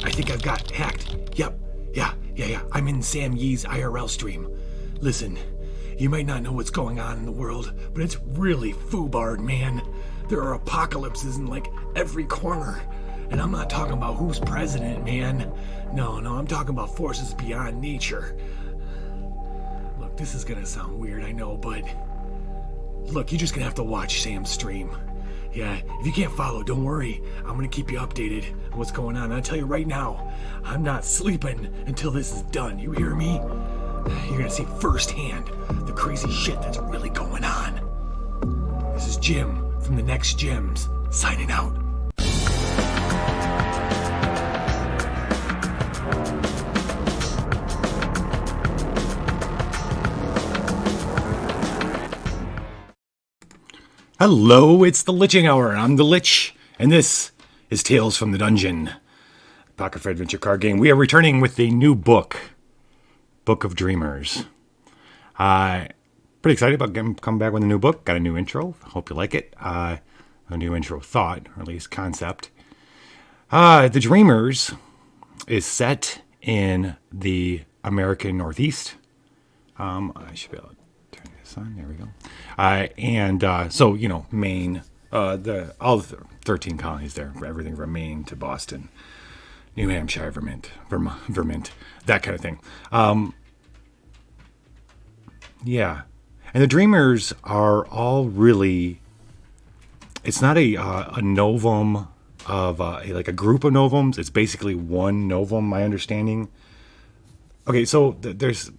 I think I've got hacked. Yep. Yeah. I'm in Sam Yee's IRL stream. Listen, you might not know what's going on in the world, but it's really foobarred, man. There are apocalypses in like every corner. And I'm not talking about who's president, man. No, I'm talking about forces beyond nature. Look, this is gonna sound weird, I know, but look, you're just gonna have to watch Sam's stream. Yeah, if you can't follow, don't worry. I'm gonna keep you updated on what's going on. I'll tell you right now, I'm not sleeping until this is done. You hear me? You're gonna see firsthand the crazy shit that's really going on. This is Jim from the Next Gems, signing out. Hello, it's the Liching Hour. I'm the Lich, and this is Tales from the Dungeon, Apocrypha adventure card game. We are returning with the new book, Book of Dreamers. Pretty excited about coming back with a new book. Got a new intro. Hope you like it. A new intro thought, or at least concept. The Dreamers is set in the American Northeast. I should be able to turn this on. There we go. So, Maine, all the 13 colonies there, everything from Maine to Boston, New Hampshire, Vermont, that kind of thing. Yeah. And the Dreamers are all really, it's not a novum of like a group of novums. It's basically one novum, my understanding. Okay, so there's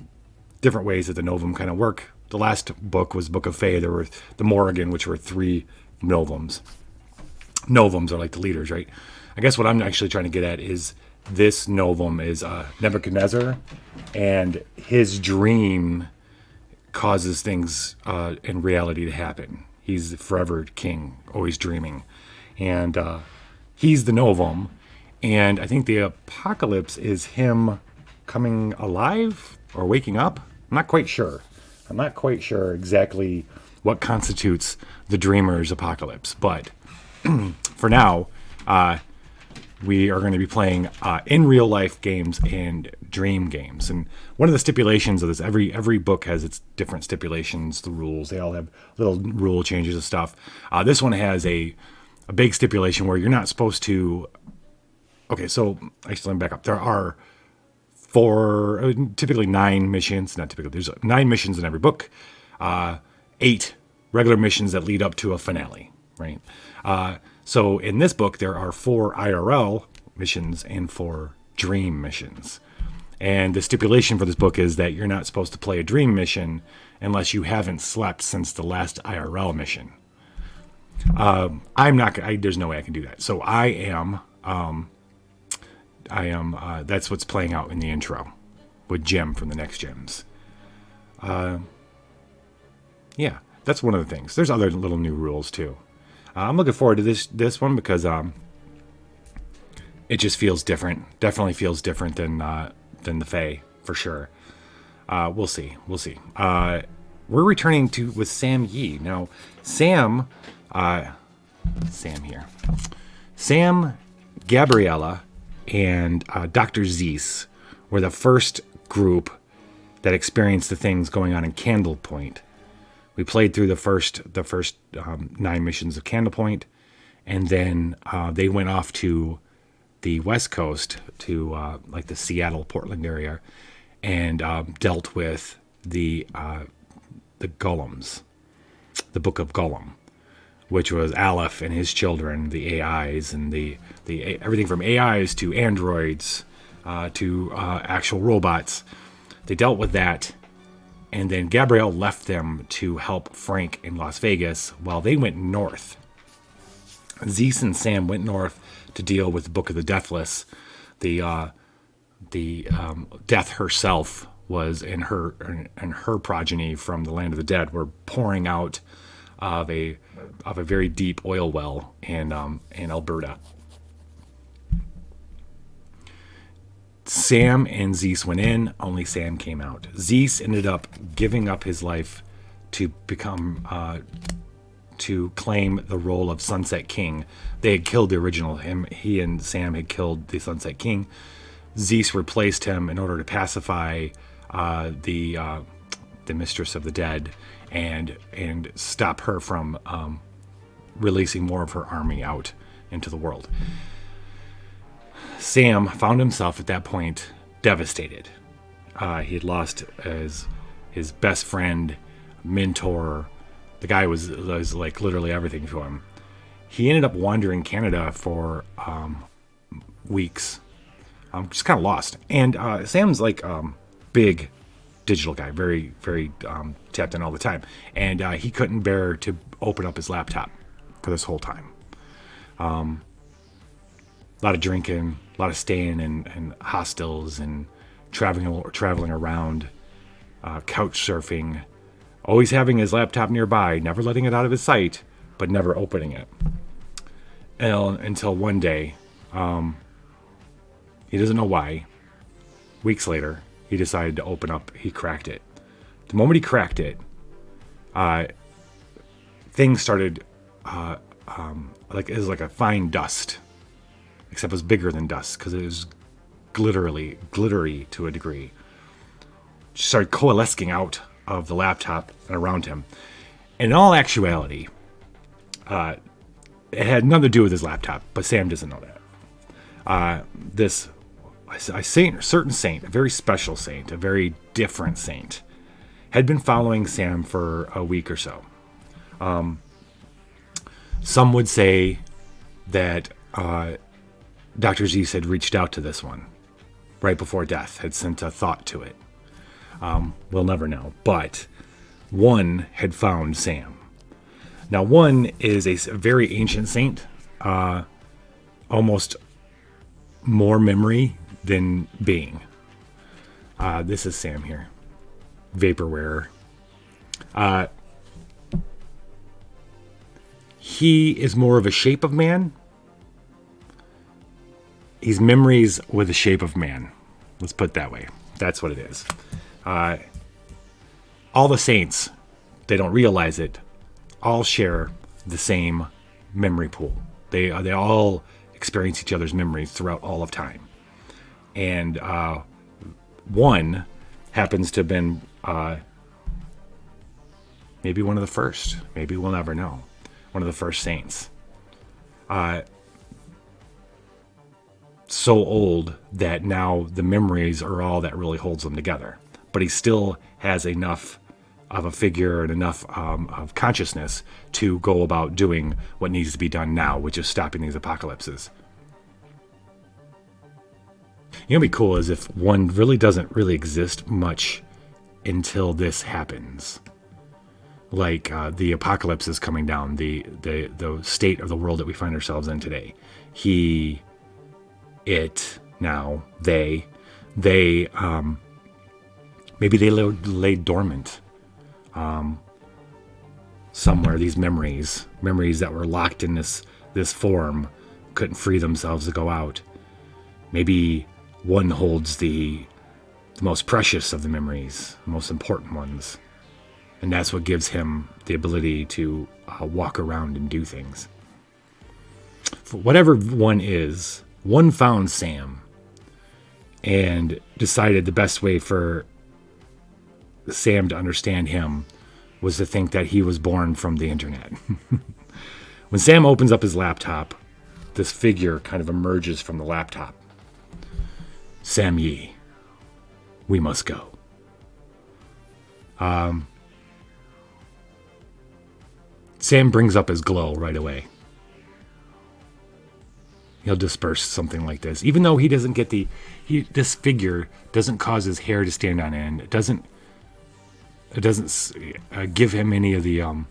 different ways that the novum kind of work. The last book was Book of Fae. There were the Morrigan, which were 3 novums. Novums are like the leaders, right? I guess what I'm actually trying to get at is this novum is Nebuchadnezzar, and his dream causes things in reality to happen. He's the forever king, always dreaming. And he's the novum. And I think the apocalypse is him coming alive or waking up. I'm not quite sure exactly what constitutes the Dreamer's apocalypse, but for now, we are going to be playing in real life games and dream games. And one of the stipulations of this, every book has its different stipulations, the rules. They all have little rule changes and stuff. This one has a big stipulation where you're not supposed to. Okay, so actually, let me back up. There are typically 9 missions, not typically, there's 9 missions in every book, 8 regular missions that lead up to a finale, right? So in this book, there are 4 IRL missions and 4 dream missions. And the stipulation for this book is that you're not supposed to play a dream mission unless you haven't slept since the last IRL mission. There's no way I can do that. So I am, that's what's playing out in the intro with Jim from the Next Gems. Yeah, that's one of the things. There's other little new rules too. I'm looking forward to this one because it just feels different. Definitely feels different than the Fae, for sure. We'll see. We're returning with Sam Yee. Now, Sam here. Sam, Gabriella, and Dr. Zeus were the first group that experienced the things going on in Candle Point. We played through the first 9 missions of Candle Point, and then they went off to the West Coast to like the Seattle, Portland area, and dealt with the Golems, the Book of Golem, which was Aleph and his children, the AIs, and the everything from AIs to androids to actual robots. They dealt with that, and then Gabrielle left them to help Frank in Las Vegas while they went north. Zeus and Sam went north to deal with the Book of the Deathless. The Death herself was in her progeny from the land of the dead were pouring out of a very deep oil well in Alberta. Sam and Zeus went in, only Sam came out. Zeus ended up giving up his life to become to claim the role of Sunset King. They had killed the original him. He and Sam had killed the Sunset King. Zeus replaced him in order to pacify the mistress of the dead and stop her from releasing more of her army out into the world. Sam found himself at that point devastated. He had lost his best friend, mentor. The guy was like literally everything to him. He ended up wandering Canada for weeks, just kind of lost. And Sam's like big digital guy, very, very tapped in all the time. And he couldn't bear to open up his laptop for this whole time. A lot of drinking, a lot of staying in hostels and traveling around, couch surfing, always having his laptop nearby, never letting it out of his sight, but never opening it. Until one day, he doesn't know why, weeks later, he decided to open up. He cracked it. The moment he cracked it, things started like it was like a fine dust, except it was bigger than dust because it was glittery to a degree. Just started coalescing out of the laptop and around him. And in all actuality, it had nothing to do with his laptop, but Sam doesn't know that. A certain saint, a very special saint, a very different saint, had been following Sam for a week or so. Some would say that Dr. Zeus had reached out to this one right before death, had sent a thought to it. We'll never know. But one had found Sam. Now, one is a very ancient saint, almost more memory than being. This is Sam here, vaporware. He is more of a shape of man. He's memories with the shape of man. Let's put it that way. That's what it is. All the saints, they don't realize it, all share the same memory pool. They all experience each other's memories throughout all of time. And one happens to have been maybe one of the first. Maybe we'll never know. One of the first saints. So old that now the memories are all that really holds them together. But he still has enough of a figure and enough of consciousness to go about doing what needs to be done now, which is stopping these apocalypses. You know what'd be cool is if one really doesn't really exist much until this happens. Like the apocalypse is coming down, the state of the world that we find ourselves in today. He, it, now, they, maybe they lay dormant somewhere. These memories that were locked in this form, couldn't free themselves to go out. Maybe one holds the most precious of the memories, the most important ones. And that's what gives him the ability to walk around and do things. For whatever one is, one found Sam and decided the best way for Sam to understand him was to think that he was born from the internet. When Sam opens up his laptop, this figure kind of emerges from the laptop. Sam Yee, we must go. Sam brings up his glow right away. He'll disperse something like this, even though he doesn't get this figure doesn't cause his hair to stand on end. It doesn't give him any of the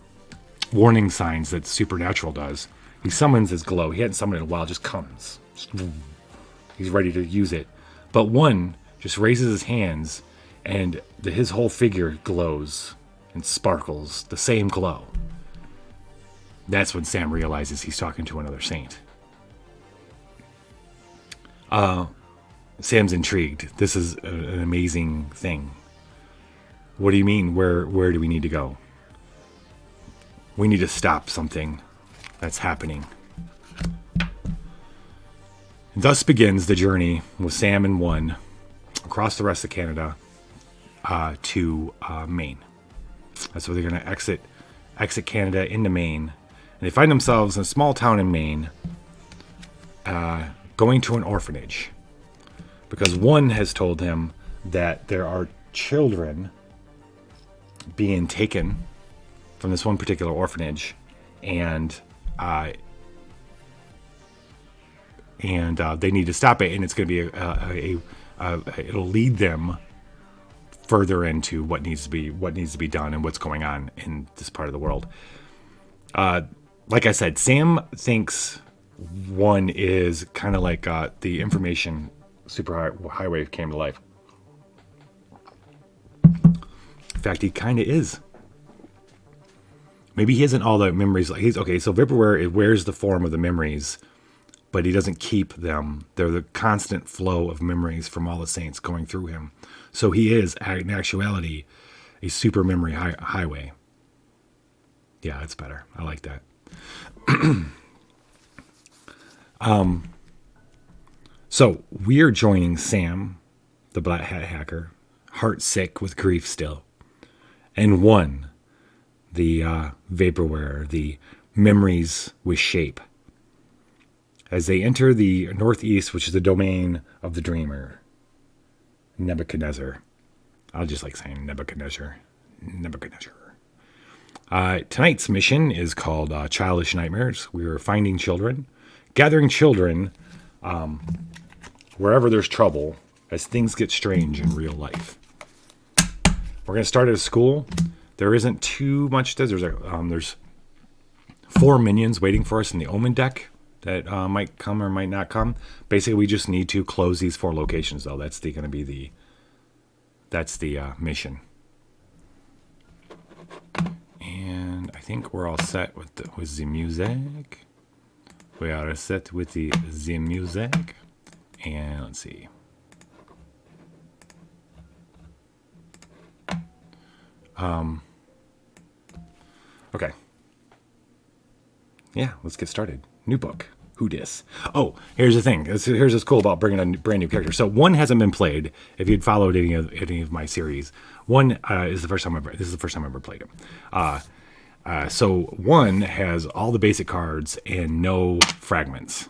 warning signs that Supernatural does. He summons his glow. He hadn't summoned it in a while. Just comes. He's ready to use it. But one just raises his hands, and his whole figure glows and sparkles. The same glow. That's when Sam realizes he's talking to another saint. Sam's intrigued. This is an amazing thing. What do you mean? Where do we need to go? We need to stop something that's happening. And thus begins the journey with Sam and one across the rest of Canada to Maine. That's where they're going to exit Canada into Maine. And they find themselves in a small town in Maine, going to an orphanage. Because one has told him that there are children being taken from this one particular orphanage, and they need to stop it, and it's going to be it'll lead them further into what needs to be done and what's going on in this part of the world. Like I said, Sam thinks one is kind of like the information superhighway came to life. In fact, he kind of is. Maybe he isn't all the memories. So vaporware, it wears the form of the memories, but he doesn't keep them. They're the constant flow of memories from all the saints going through him. So he is, in actuality, a super memory highway. Yeah, that's better. I like that. So we are joining Sam, the Black Hat hacker, heart sick with grief still, and one, the vaporware, the memories with shape, as they enter the northeast, which is the domain of the dreamer, Nebuchadnezzar. I'll just like saying Nebuchadnezzar. Tonight's mission is called Childish Nightmares. We are finding children, gathering children wherever there's trouble as things get strange in real life. We're going to start at a school. There isn't too much. There's 4 minions waiting for us in the Omen deck that might come or might not come. Basically, we just need to close these 4 locations, though. That's the mission. And I think we're all set with the music. We are set with the music. And let's see. Okay. Yeah, let's get started. New book. Who dis? Oh, here's the thing. Here's what's cool about bringing a brand new character. So one hasn't been played. If you'd followed any of my series, one is the first time this is the first time I ever played him. So one has all the basic cards and no fragments.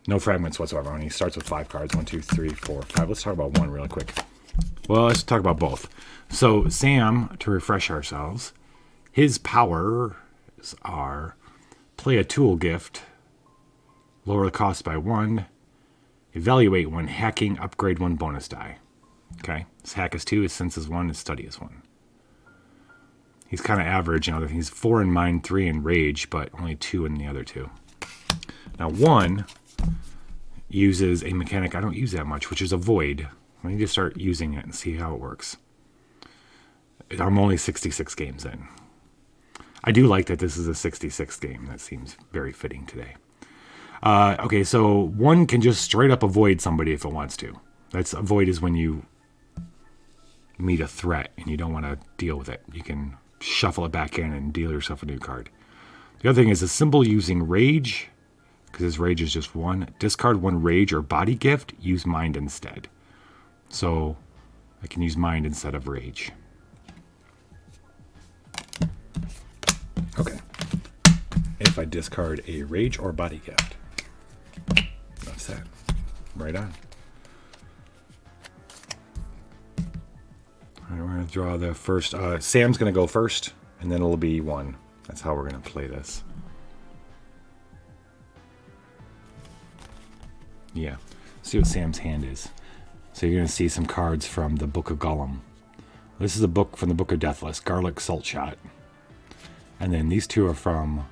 No fragments whatsoever. And he starts with 5 cards. 1, 2, 3, 4, 5. Let's talk about one really quick. Well, let's talk about both. So Sam, to refresh ourselves, his powers are play a tool gift, lower the cost by 1, evaluate 1, hacking, upgrade 1 bonus die. Okay, his hack is 2, his sense is 1, his study is 1. He's kind of average in other things. 4 in mind, 3 in rage, but only 2 in the other 2. Now 1 uses a mechanic I don't use that much, which is a void. I need to start using it and see how it works. I'm only 66 games in. I do like that this is a 66 game. That seems very fitting today. Okay, so 1 can just straight up avoid somebody if it wants to. Avoid is when you meet a threat and you don't want to deal with it. You can shuffle it back in and deal yourself a new card. The other thing is a symbol using rage, because his rage is just 1. Discard 1 rage or body gift, use mind instead. So I can use mind instead of rage. Okay. If I discard a rage or body gift. That's that. Right on. All right, we're going to draw the first. Sam's going to go first, and then it'll be 1. That's how we're going to play this. Yeah. See what Sam's hand is. So you're going to see some cards from the Book of Gollum. This is a book from the Book of Deathless, Garlic Salt Shot. And then these 2 are from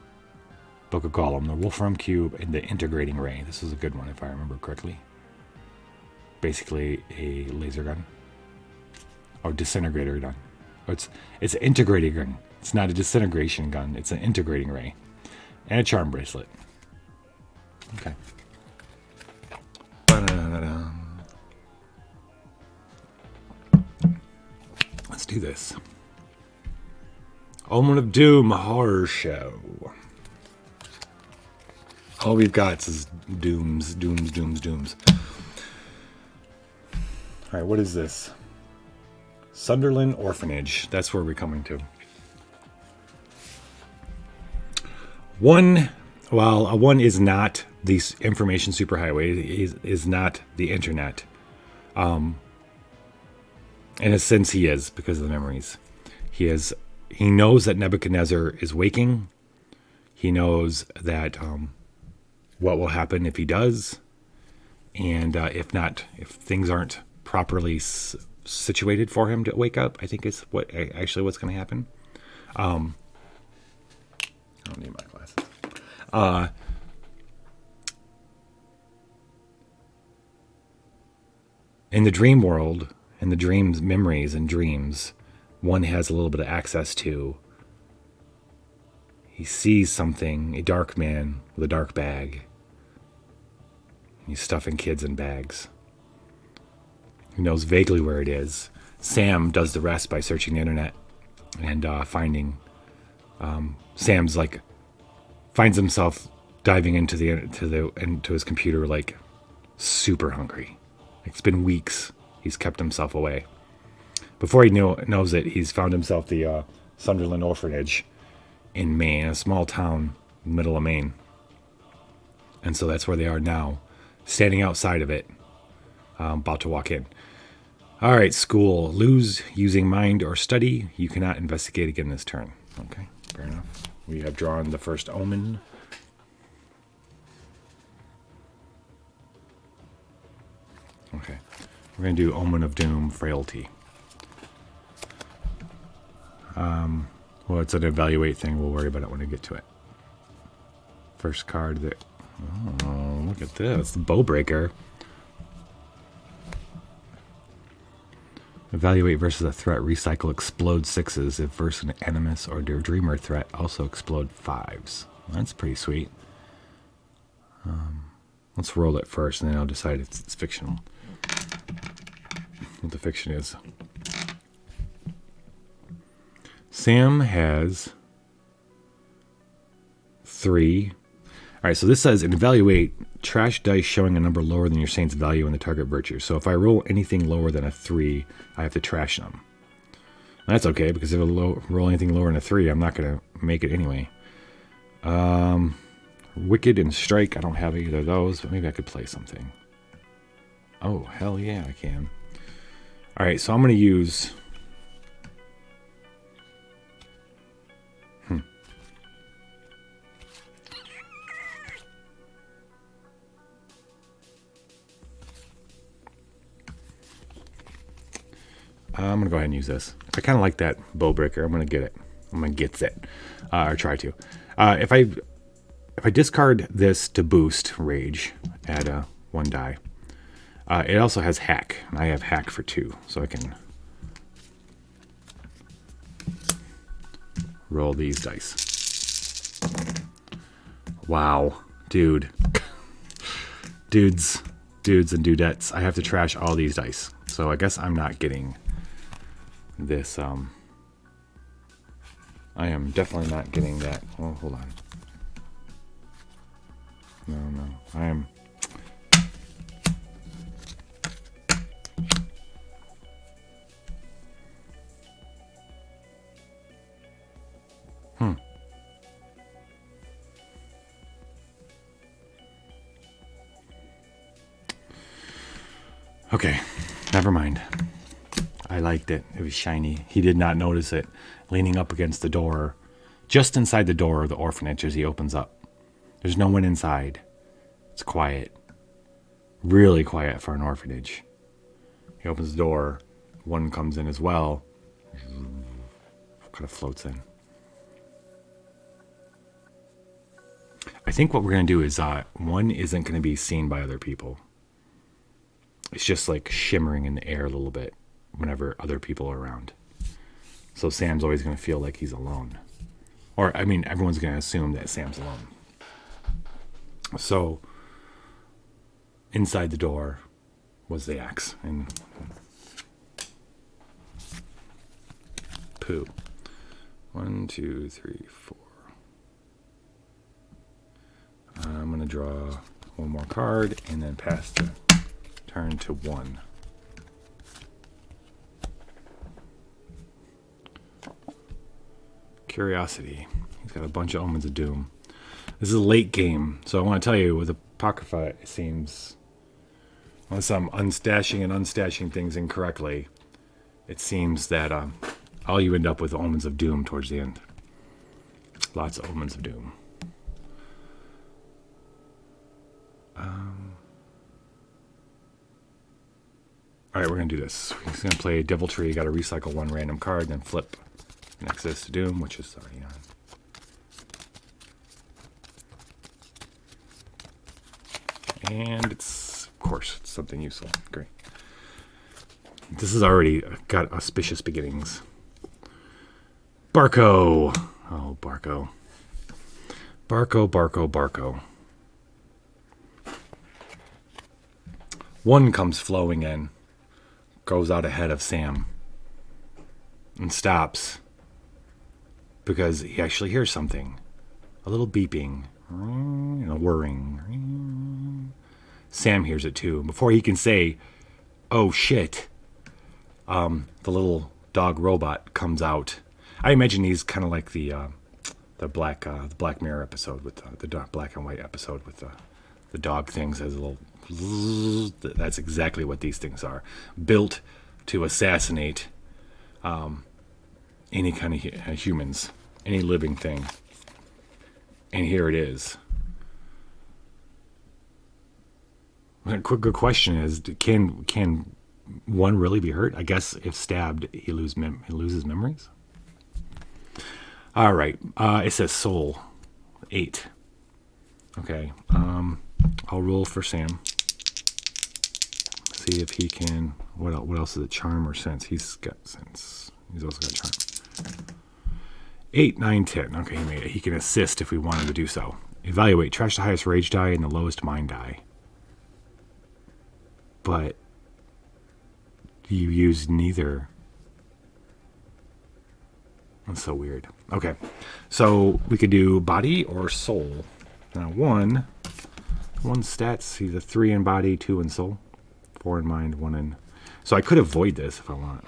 Book of Gollum, the Wolfram Cube and the Integrating Ray. This is a good one if I remember correctly. Basically a laser gun. Or disintegrator gun. It's an integrating gun. It's not a disintegration gun. It's an integrating ray. And a charm bracelet. Okay. Let's do this. Omen of Doom horror show. All we've got is dooms. All right, what is this? Sunderland Orphanage. That's where we're coming to. One, while a one is not the information superhighway, is not the internet. In a sense, he is because of the memories. He knows that Nebuchadnezzar is waking. He knows that what will happen if he does, and if things aren't properly situated for him to wake up, I think is what's going to happen. I don't need my glasses. In the dream world, in the dreams, memories and dreams, one has a little bit of access to. He sees something, a dark man with a dark bag. He's stuffing kids in bags. He knows vaguely where it is. Sam does the rest by searching the internet and finding. Sam's like finds himself diving into his computer like super hungry. It's been weeks. He's kept himself away. Before he knows it, he's found himself the Sunderland Orphanage in Maine, a small town in the middle of Maine. And so that's where they are now, standing outside of it, about to walk in. All right, school. Lose using mind or study. You cannot investigate again this turn. Okay, fair enough. We have drawn the first omen. Okay, we're going to do Omen of Doom, Frailty. Well, it's an evaluate thing. We'll worry about it when we get to it. First card there. Oh, look at this. The Bowbreaker. Evaluate versus a threat. Recycle explode 6s. If versus an animus or dreamer threat, also explode 5s. That's pretty sweet. Let's roll it first, and then I'll decide if it's fictional. What the fiction is. Sam has 3. All right, so this says, in evaluate, trash dice showing a number lower than your saint's value in the target virtue. So if I roll anything lower than a 3, I have to trash them. That's okay, because if I roll anything lower than a 3, I'm not going to make it anyway. Wicked and Strike, I don't have either of those, but maybe I could play something. Oh, hell yeah, I can. All right, so I'm going to use... I'm going to go ahead and use this. I kind of like that Bowbreaker. I'm going to get it. I'm going to get it. Or try to. If I discard this to boost Rage, add 1 die. It also has Hack. And I have Hack for 2. So I can roll these dice. Wow. Dude. Dudes and dudettes. I have to trash all these dice. So I guess I'm not getting... this I am definitely not getting that. Oh, hold on. No. I am Okay, never mind. I liked it. It was shiny. He did not notice it. Leaning up against the door, just inside the door of the orphanage as he opens up. There's no one inside. It's quiet. Really quiet for an orphanage. He opens the door. One comes in as well. Kind of floats in. I think what we're going to do is one isn't going to be seen by other people. It's just like shimmering in the air a little bit whenever other people are around. So Sam's always going to feel like he's alone. Or, I mean, everyone's going to assume that Sam's alone. So, inside the door was the axe. And poo. 1, 2, 3, 4. I'm going to draw one more card and then pass the turn to 1. Curiosity. He's got a bunch of Omens of Doom. This is a late game, so I want to tell you, with Apocrypha, it seems, unless I'm unstashing and unstashing things incorrectly, it seems that all you end up with Omens of Doom towards the end. Lots of Omens of Doom. Alright, we're going to do this. We're going to play Devil Tree. You got to recycle one random card, then flip Nexus to Doom, which is already on. And it's, of course, it's something useful. Great. This has already got auspicious beginnings. Barco. Oh, Barco. Barco. One comes flowing in, goes out ahead of Sam, and stops because he actually hears something. A little beeping, and a whirring. Sam hears it too. Before he can say, "Oh shit," the little dog robot comes out. I imagine he's kind of like the Black Mirror episode with the black and white episode with the dog things as a little. That's exactly what these things are, built to assassinate any kind of humans, any living thing. And here it is. A good question is, can one really be hurt? I guess if stabbed, he loses memories. All right. It says soul 8. Okay. I'll roll for Sam. See if he can. What else is it? Charm or sense? He's got sense. He's also got charm. 8, 9, 10. Okay, he made it. He can assist if we wanted to do so. Evaluate. Trash the highest rage die and the lowest mind die. But you use neither. That's so weird. Okay, so we could do body or soul. Now one stats. He's a 3 in body, 2 in soul, 4 in mind, 1 in. So I could avoid this if I want.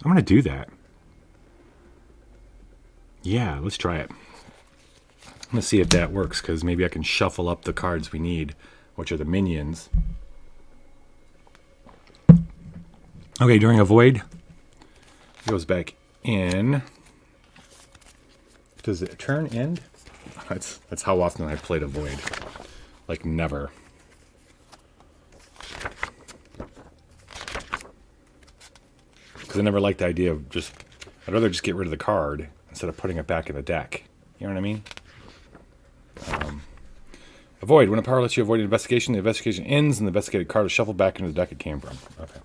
I'm gonna do that. Yeah, let's try it. I'm gonna see if that works, because maybe I can shuffle up the cards we need, which are the minions. Okay, during a void, it goes back in. Does it turn end? That's how often I've played a void. Like never. Because I never liked the idea of I'd rather just get rid of the card instead of putting it back in the deck. You know what I mean? Avoid. When a power lets you avoid an investigation, the investigation ends and the investigated card is shuffled back into the deck it came from. Okay.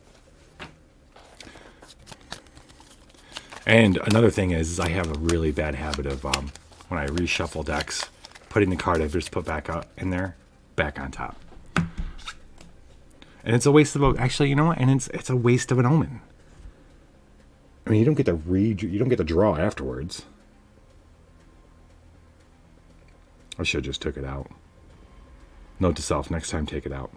And another thing is I have a really bad habit of when I reshuffle decks, putting the card I've just put back out in there, back on top. And it's a waste of actually, you know what? And it's a waste of an omen. I mean, you don't get to draw afterwards. I should have just took it out. Note to self: next time, take it out.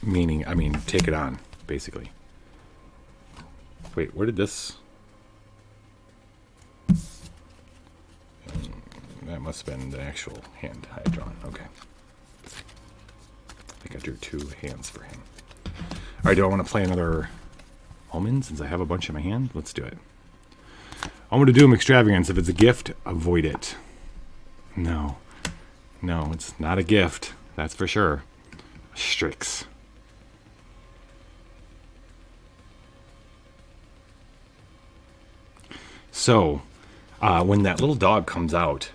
Meaning, take it on, basically. Wait, where did this? That must have been the actual hand I had drawn. Okay. I think I drew 2 hands for him. All right, do I want to play another omen since I have a bunch in my hand? Let's do it. I'm going to do extravagance. If it's a gift, avoid it. No, it's not a gift. That's for sure. Strix. So, when that little dog comes out,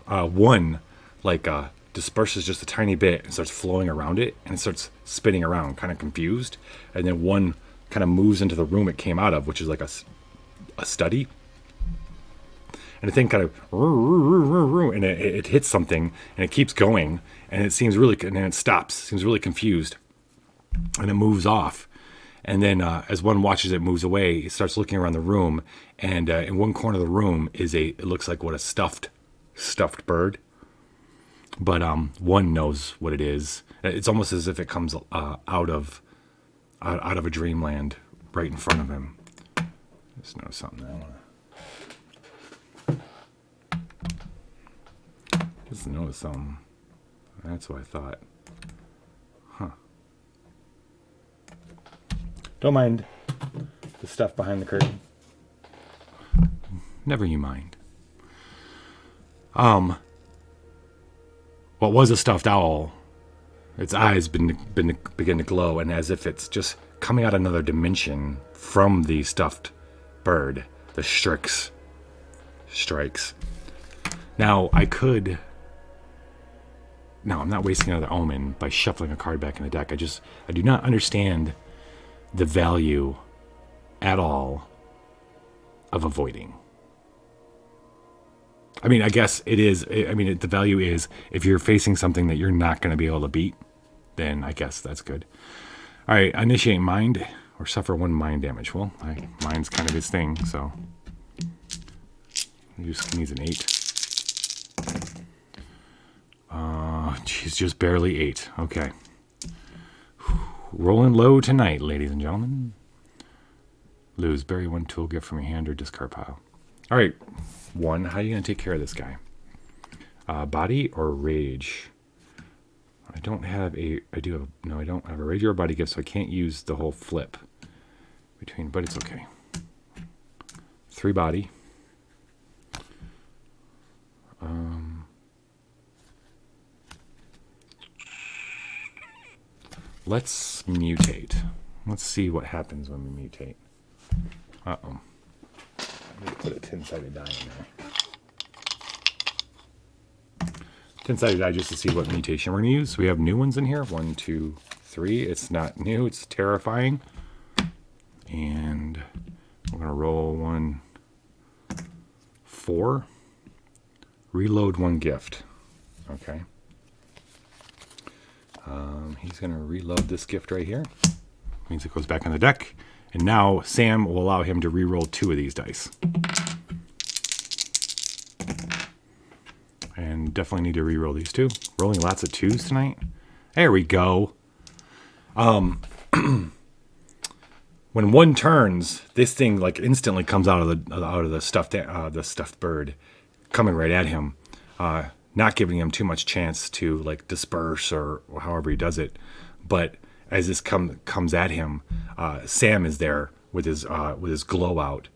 one disperses just a tiny bit and starts flowing around it, and it starts spinning around, kind of confused. And then one kind of moves into the room it came out of, which is like a study. and the thing kind of and it hits something and it keeps going and it seems really and then it stops. Seems really confused, and it moves off. And then as one watches it moves away, it starts looking around the room, and in one corner of the room is it looks like what a stuffed bird. But one knows what it is. It's almost as if it comes out of a dreamland right in front of him. Just notice something I want to. Just notice something. That's what I thought. Huh. Don't mind the stuff behind the curtain. Never you mind. What was a stuffed owl, its eyes begin to glow, and as if it's just coming out another dimension from the stuffed bird, the strikes. Now, I'm not wasting another omen by shuffling a card back in the deck. I do not understand the value at all of avoiding. I mean, I guess it is. I mean, the value is if you're facing something that you're not going to be able to beat, then I guess that's good. All right, initiate mind or suffer 1 mind damage. Well, mind's kind of his thing, so he just needs an 8. She's just barely 8. Okay. Rolling low tonight, ladies and gentlemen. Lose. Bury 1 tool gift from your hand or discard pile. All right. 1. How are you going to take care of this guy? Body or rage? I don't have a rage or a body gift, so I can't use the whole flip between, but it's okay. 3 body. Let's mutate. Let's see what happens when we mutate. Uh-oh. I need to put a 10-sided die in there. 10-sided die just to see what mutation we're going to use. We have new ones in here. 1, 2, 3. It's not new. It's terrifying. And we're going to roll 1, 4. Reload 1 gift. Okay. He's going to reload this gift right here. Means it goes back on the deck. And now Sam will allow him to re-roll 2 of these dice. And definitely need to re-roll these 2. Rolling lots of 2s tonight. There we go. When 1 turns, this thing like instantly comes out of the stuffed bird, coming right at him, not giving him too much chance to like disperse or however he does it. But as this comes at him, Sam is there with his glow out.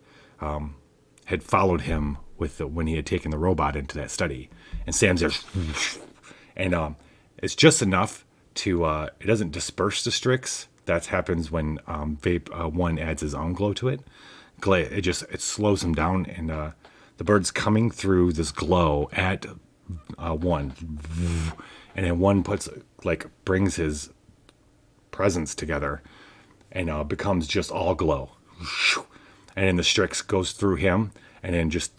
Had followed him when he had taken the robot into that study, and Sam's there, and it's just enough to it doesn't disperse the Strix. That happens when Vape 1 adds his own glow to it. It slows him down, and the bird's coming through this glow at 1, and then 1 brings his presence together and becomes just all glow, and then the Strix goes through him and then just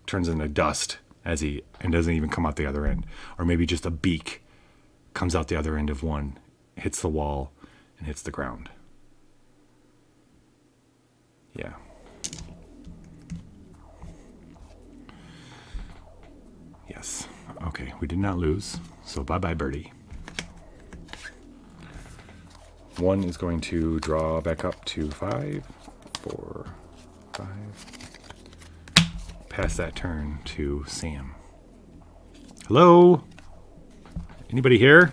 turns into dust and doesn't even come out the other end, or maybe just a beak comes out the other end of 1, hits the wall and hits the ground. Yeah. Yes. Okay, we did not lose, so bye-bye birdie. 1 is going to draw back up to 5, 4, 5. Pass that turn to Sam. Hello? Anybody here?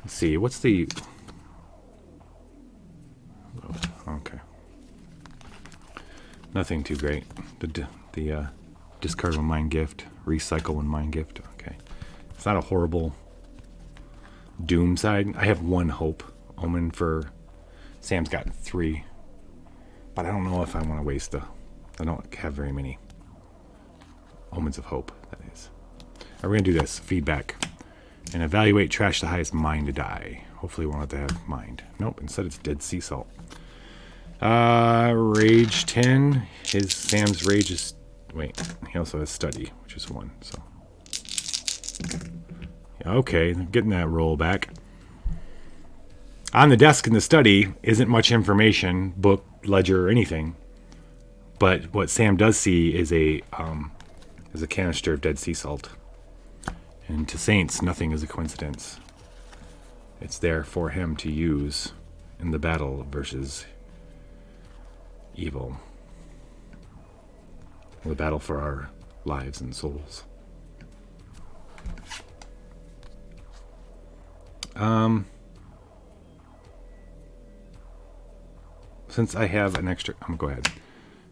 Let's see, what's the... Okay. Nothing too great. The discard one mind gift, recycle one mind gift. Okay. It's not a horrible doom side. I have 1 hope. Omen for Sam's got 3, but I don't know if I want to waste I don't have very many omens of hope, that is. We're going to do this feedback and evaluate trash the highest mind to die. Hopefully we won't have to have mind. Nope, instead it's dead sea salt. Rage 10. Sam's rage is Wait, he also has study, which is 1. So, yeah, okay, getting that roll back. On the desk in the study isn't much information, book, ledger, or anything. But what Sam does see is a canister of dead sea salt. And to saints, nothing is a coincidence. It's there for him to use in the battle versus evil. The battle for our lives and souls. Since I have an extra, I'm gonna go ahead.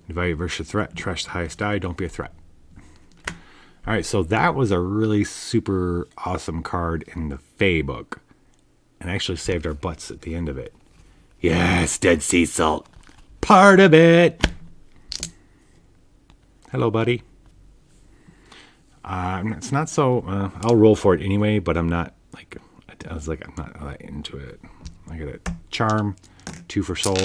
Value versus threat. Trash the highest die. Don't be a threat. All right, so that was a really super awesome card in the Fae book, and actually saved our butts at the end of it. Yes, Dead Sea Salt, part of it. Hello, buddy. It's not so. I'll roll for it anyway, but I'm not like. I was like, I'm not that into it. I got a charm, 2 for soul.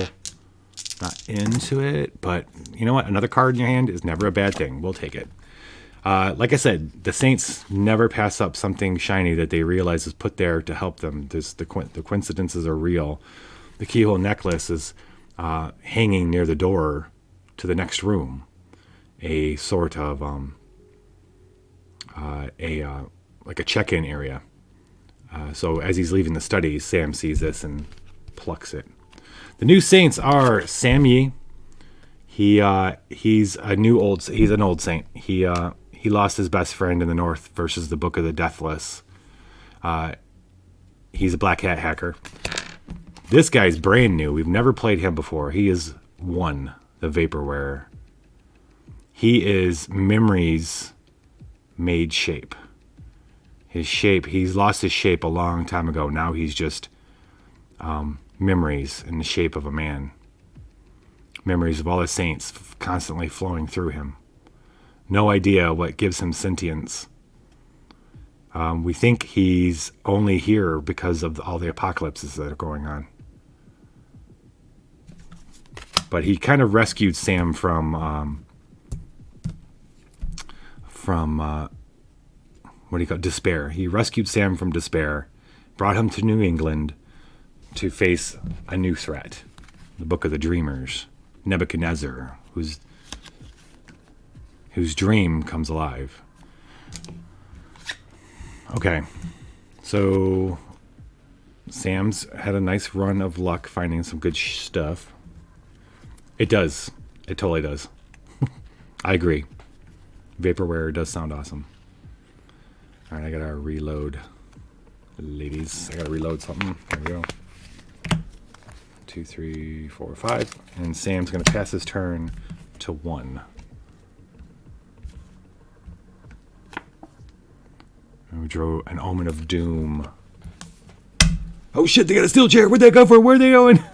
Not into it, but you know what? Another card in your hand is never a bad thing. We'll take it. Like I said, the Saints never pass up something shiny that they realize is put there to help them. The coincidences are real. The keyhole necklace is hanging near the door to the next room. A sort of like a check-in area. So as he's leaving the study, Sam sees this and plucks it. The new Saints are Sam Yee. He's an old saint. He lost his best friend in the North versus the Book of the Deathless. He's a black hat hacker. This guy's brand new. We've never played him before. He is 1, the Vaporware. He is memories made shape. His shape, he's lost his shape a long time ago. Now he's just memories in the shape of a man. Memories of all the saints constantly flowing through him. No idea what gives him sentience. We think he's only here because of all the apocalypses that are going on. But he kind of rescued Sam from what do you call it? Despair. He rescued Sam from despair, brought him to New England to face a new threat. The Book of the Dreamers. Nebuchadnezzar, whose dream comes alive. Okay, so Sam's had a nice run of luck finding some good stuff. It does. It totally does. I agree. Vaporware does sound awesome. All right, I gotta reload. Ladies, I gotta reload something. There we go. 2, 3, 4, 5. And Sam's gonna pass his turn to 1. And we drew an Omen of Doom. Oh shit, they got a steel chair. Where'd they go for? Where are they going?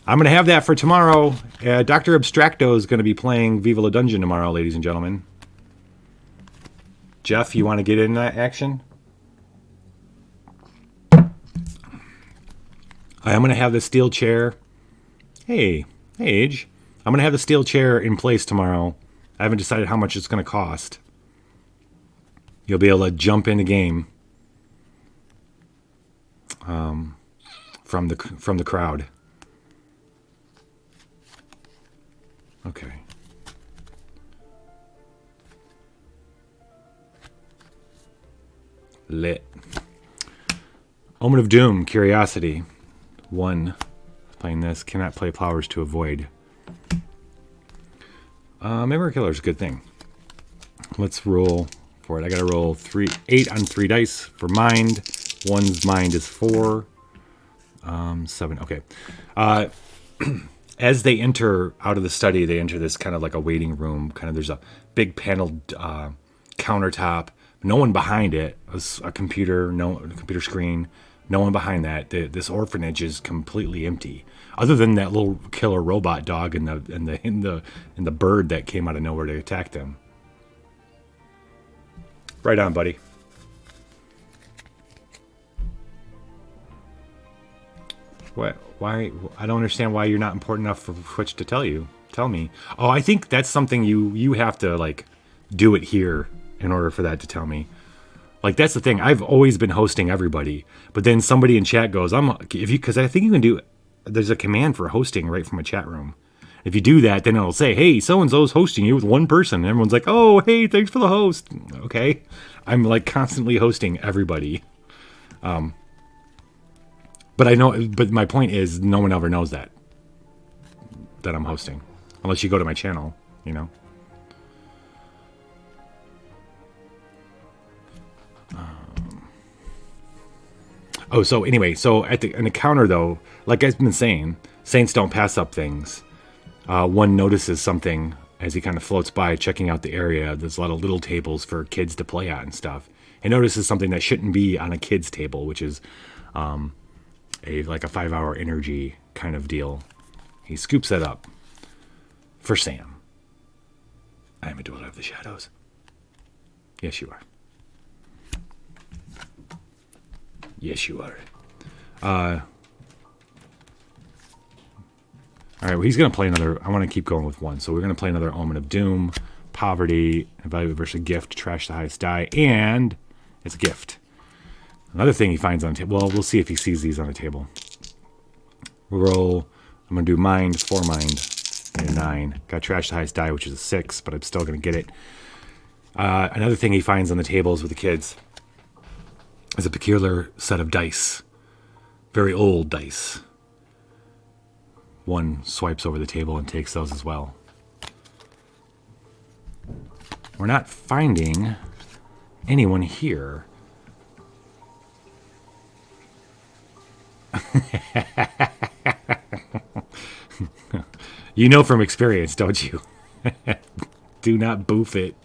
I'm going to have that for tomorrow. Dr. Abstracto is going to be playing Viva La Dungeon tomorrow, ladies and gentlemen. Jeff, you want to get in that action? I'm going to have the steel chair. Hey, Age. I'm going to have the steel chair in place tomorrow. I haven't decided how much it's going to cost. You'll be able to jump in the game from the crowd. Okay. Lit. Omen of Doom, Curiosity. 1. Playing this. Cannot play Powers to avoid. Memory Killer is a good thing. Let's roll for it. I gotta roll 8 on 3 dice for mind. 1's mind is 4. 7. Okay. As they enter out of the study, they enter this kind of like a waiting room. Kind of, there's a big paneled countertop. No one behind it. A computer, computer screen. No one behind that. This orphanage is completely empty, other than that little killer robot dog and the bird that came out of nowhere to attack them. Right on, buddy. What? Why? I don't understand why you're not important enough for Twitch to tell you. Tell me. Oh, I think that's something you have to like do it here in order for that to tell me. Like that's the thing. I've always been hosting everybody, but then somebody in chat goes, because I think you can do. There's a command for hosting right from a chat room. If you do that, then it'll say, "Hey, so and so's hosting you with one person." And everyone's like, "Oh, hey, thanks for the host." Okay, I'm like constantly hosting everybody. But I know. But my point is, no one ever knows that I'm hosting, unless you go to my channel. You know. Oh, so anyway, so in the counter though, like I've been saying, saints don't pass up things. One notices something as he kind of floats by, checking out the area. There's a lot of little tables for kids to play at and stuff. He notices something that shouldn't be on a kid's table, which is a 5-hour energy kind of deal. He scoops that up for Sam. I am a dweller of the shadows. Yes, you are. Yes, you are. All right, well, he's going to play another. I want to keep going with one. So we're going to play another Omen of Doom, Poverty, Evaluate versus Gift, Trash the highest die, and it's a gift. Another thing he finds on the table. Well, we'll see if he sees these on the table. Roll. I'm going to do Mind, 4 Mind, and a 9. Got Trash the highest die, which is a 6, but I'm still going to get it. Another thing he finds on the tables with the kids is a peculiar set of dice. Very old dice. One swipes over the table and takes those as well. We're not finding anyone here. You know from experience, don't you? Do not boof it.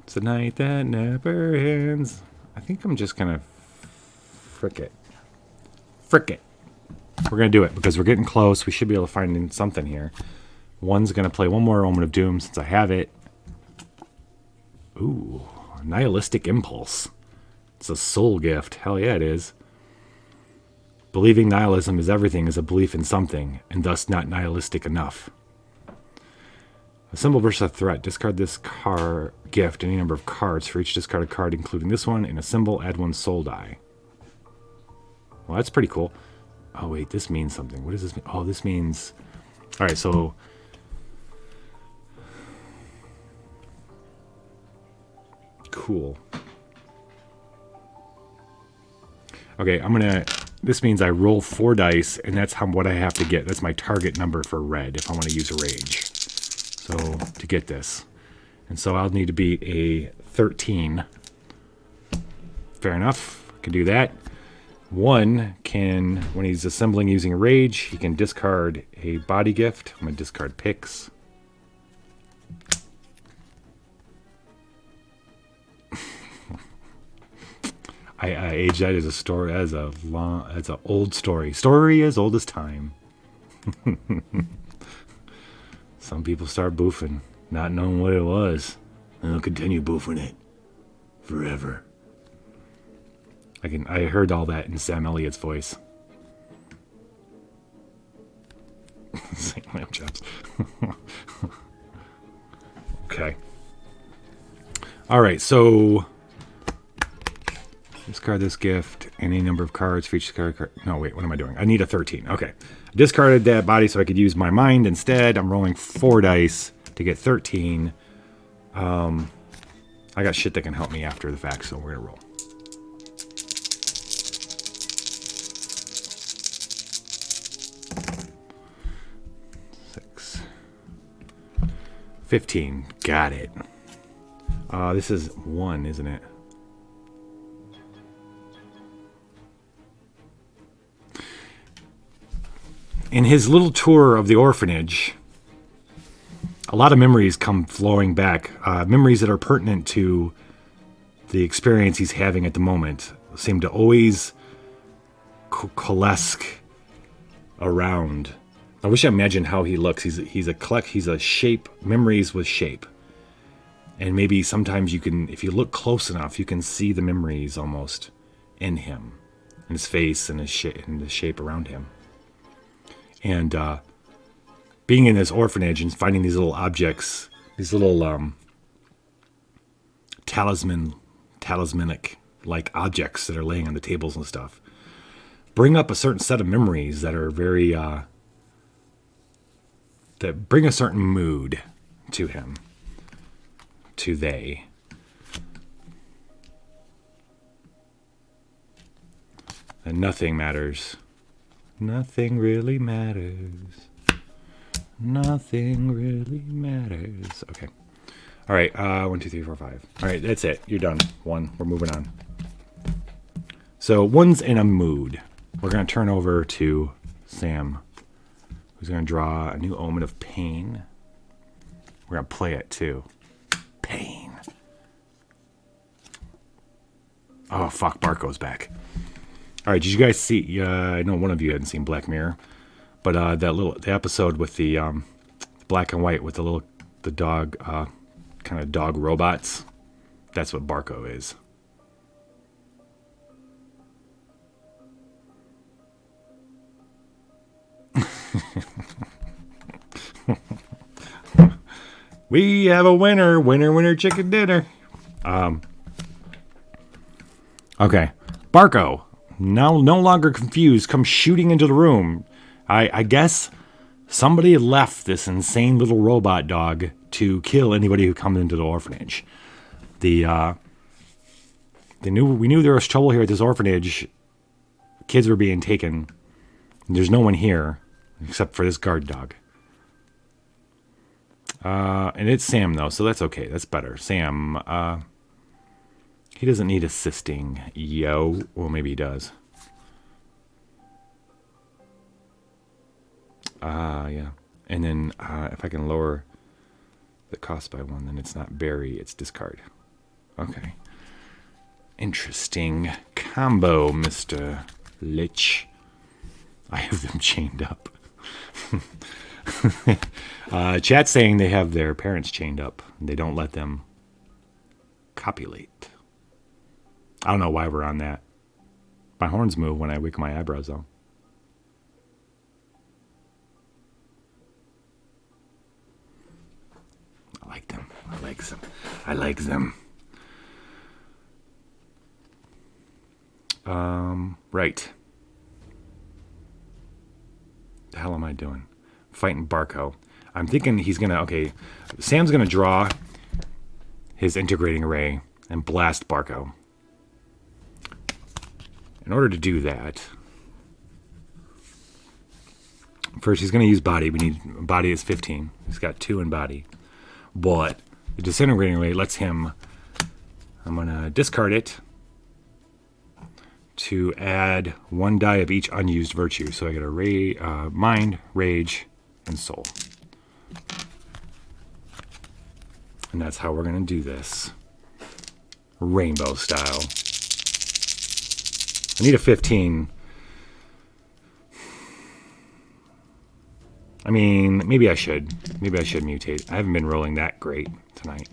It's a night that never ends. I think I'm just gonna frick it. We're gonna do it because we're getting close. We should be able to find something here. One's gonna play one more Omen of Doom since I have it. Ooh, Nihilistic Impulse. It's a soul gift. Hell yeah, it is. Believing nihilism is everything is a belief in something, and thus not nihilistic enough. A symbol versus a threat. Discard this gift, any number of cards. For each discarded card, including this one, in a symbol, add 1 soul die. Well, that's pretty cool. Oh, wait, this means something. What does this mean? Oh, this means... Alright, so... Cool. Okay, I'm gonna... This means I roll 4 dice, and that's what I have to get. That's my target number for red if I want to use a rage. So, to get this. And so I'll need to beat a 13. Fair enough. I can do that. One can, when he's assembling using a rage, he can discard a body gift. I'm going to discard picks. I age that as a story, as a old story. Story as old as time. Some people start boofing, not knowing what it was, and they'll continue boofing it forever. I heard all that in Sam Elliott's voice. Same lamb chops. Okay. All right, so discard this gift. Any number of cards for each discarded card. No, wait, what am I doing? I need a 13. Okay. I discarded that body so I could use my mind instead. I'm rolling 4 dice to get 13. I got shit that can help me after the fact, so we're going to roll. Six. 15. Got it. This is 1, isn't it? In his little tour of the orphanage, a lot of memories come flowing back. Memories that are pertinent to the experience he's having at the moment seem to always coalesce around. I wish I imagined how he looks. He's a shape, memories with shape. And maybe sometimes you can, if you look close enough, you can see the memories almost in him. and his face and and the shape around him. And being in this orphanage and finding these little objects, these little talismanic like objects that are laying on the tables and stuff, bring up a certain set of memories that are very that bring a certain mood to him, to they. And nothing matters. Nothing really matters. Nothing really matters. Okay. All right. 1, 2, 3, 4, 5. All right. That's it. You're done. 1. We're moving on. So 1's in a mood. We're going to turn over to Sam, who's going to draw a new omen of pain. We're going to play it too. Pain. Oh, fuck. Barco's back. All right, did you guys see? I know one of you hadn't seen Black Mirror, but the episode with the black and white with the dog, kind of dog robots. That's what Barco is. We have a winner, winner, chicken dinner. Okay, Barco. Now, no longer confused, comes shooting into the room. I guess somebody left this insane little robot dog to kill anybody who comes into the orphanage. We knew there was trouble here at this orphanage. Kids were being taken. There's no one here except for this guard dog. And it's Sam though, so that's okay. That's better. Sam. He doesn't need assisting, yo. Well, maybe he does. Yeah. And then if I can lower the cost by 1, then it's not bury, it's discard. Okay. Interesting combo, Mr. Lich. I have them chained up. Chat's saying they have their parents chained up. They don't let them copulate. I don't know why we're on that. My horns move when I wiggle my eyebrows, though. I like them. I like them. Right. The hell am I doing? Fighting Barco. I'm thinking he's going to... Okay, Sam's going to draw his integrating array and blast Barco. In order to do that, first he's going to use body. We need body is 15. He's got 2 in body. But the disintegrating array lets him... I'm going to discard it to add 1 die of each unused virtue. So I get a mind, rage, and soul. And that's how we're going to do this. Rainbow style. I need a 15. I mean, maybe I should. Maybe I should mutate. I haven't been rolling that great tonight.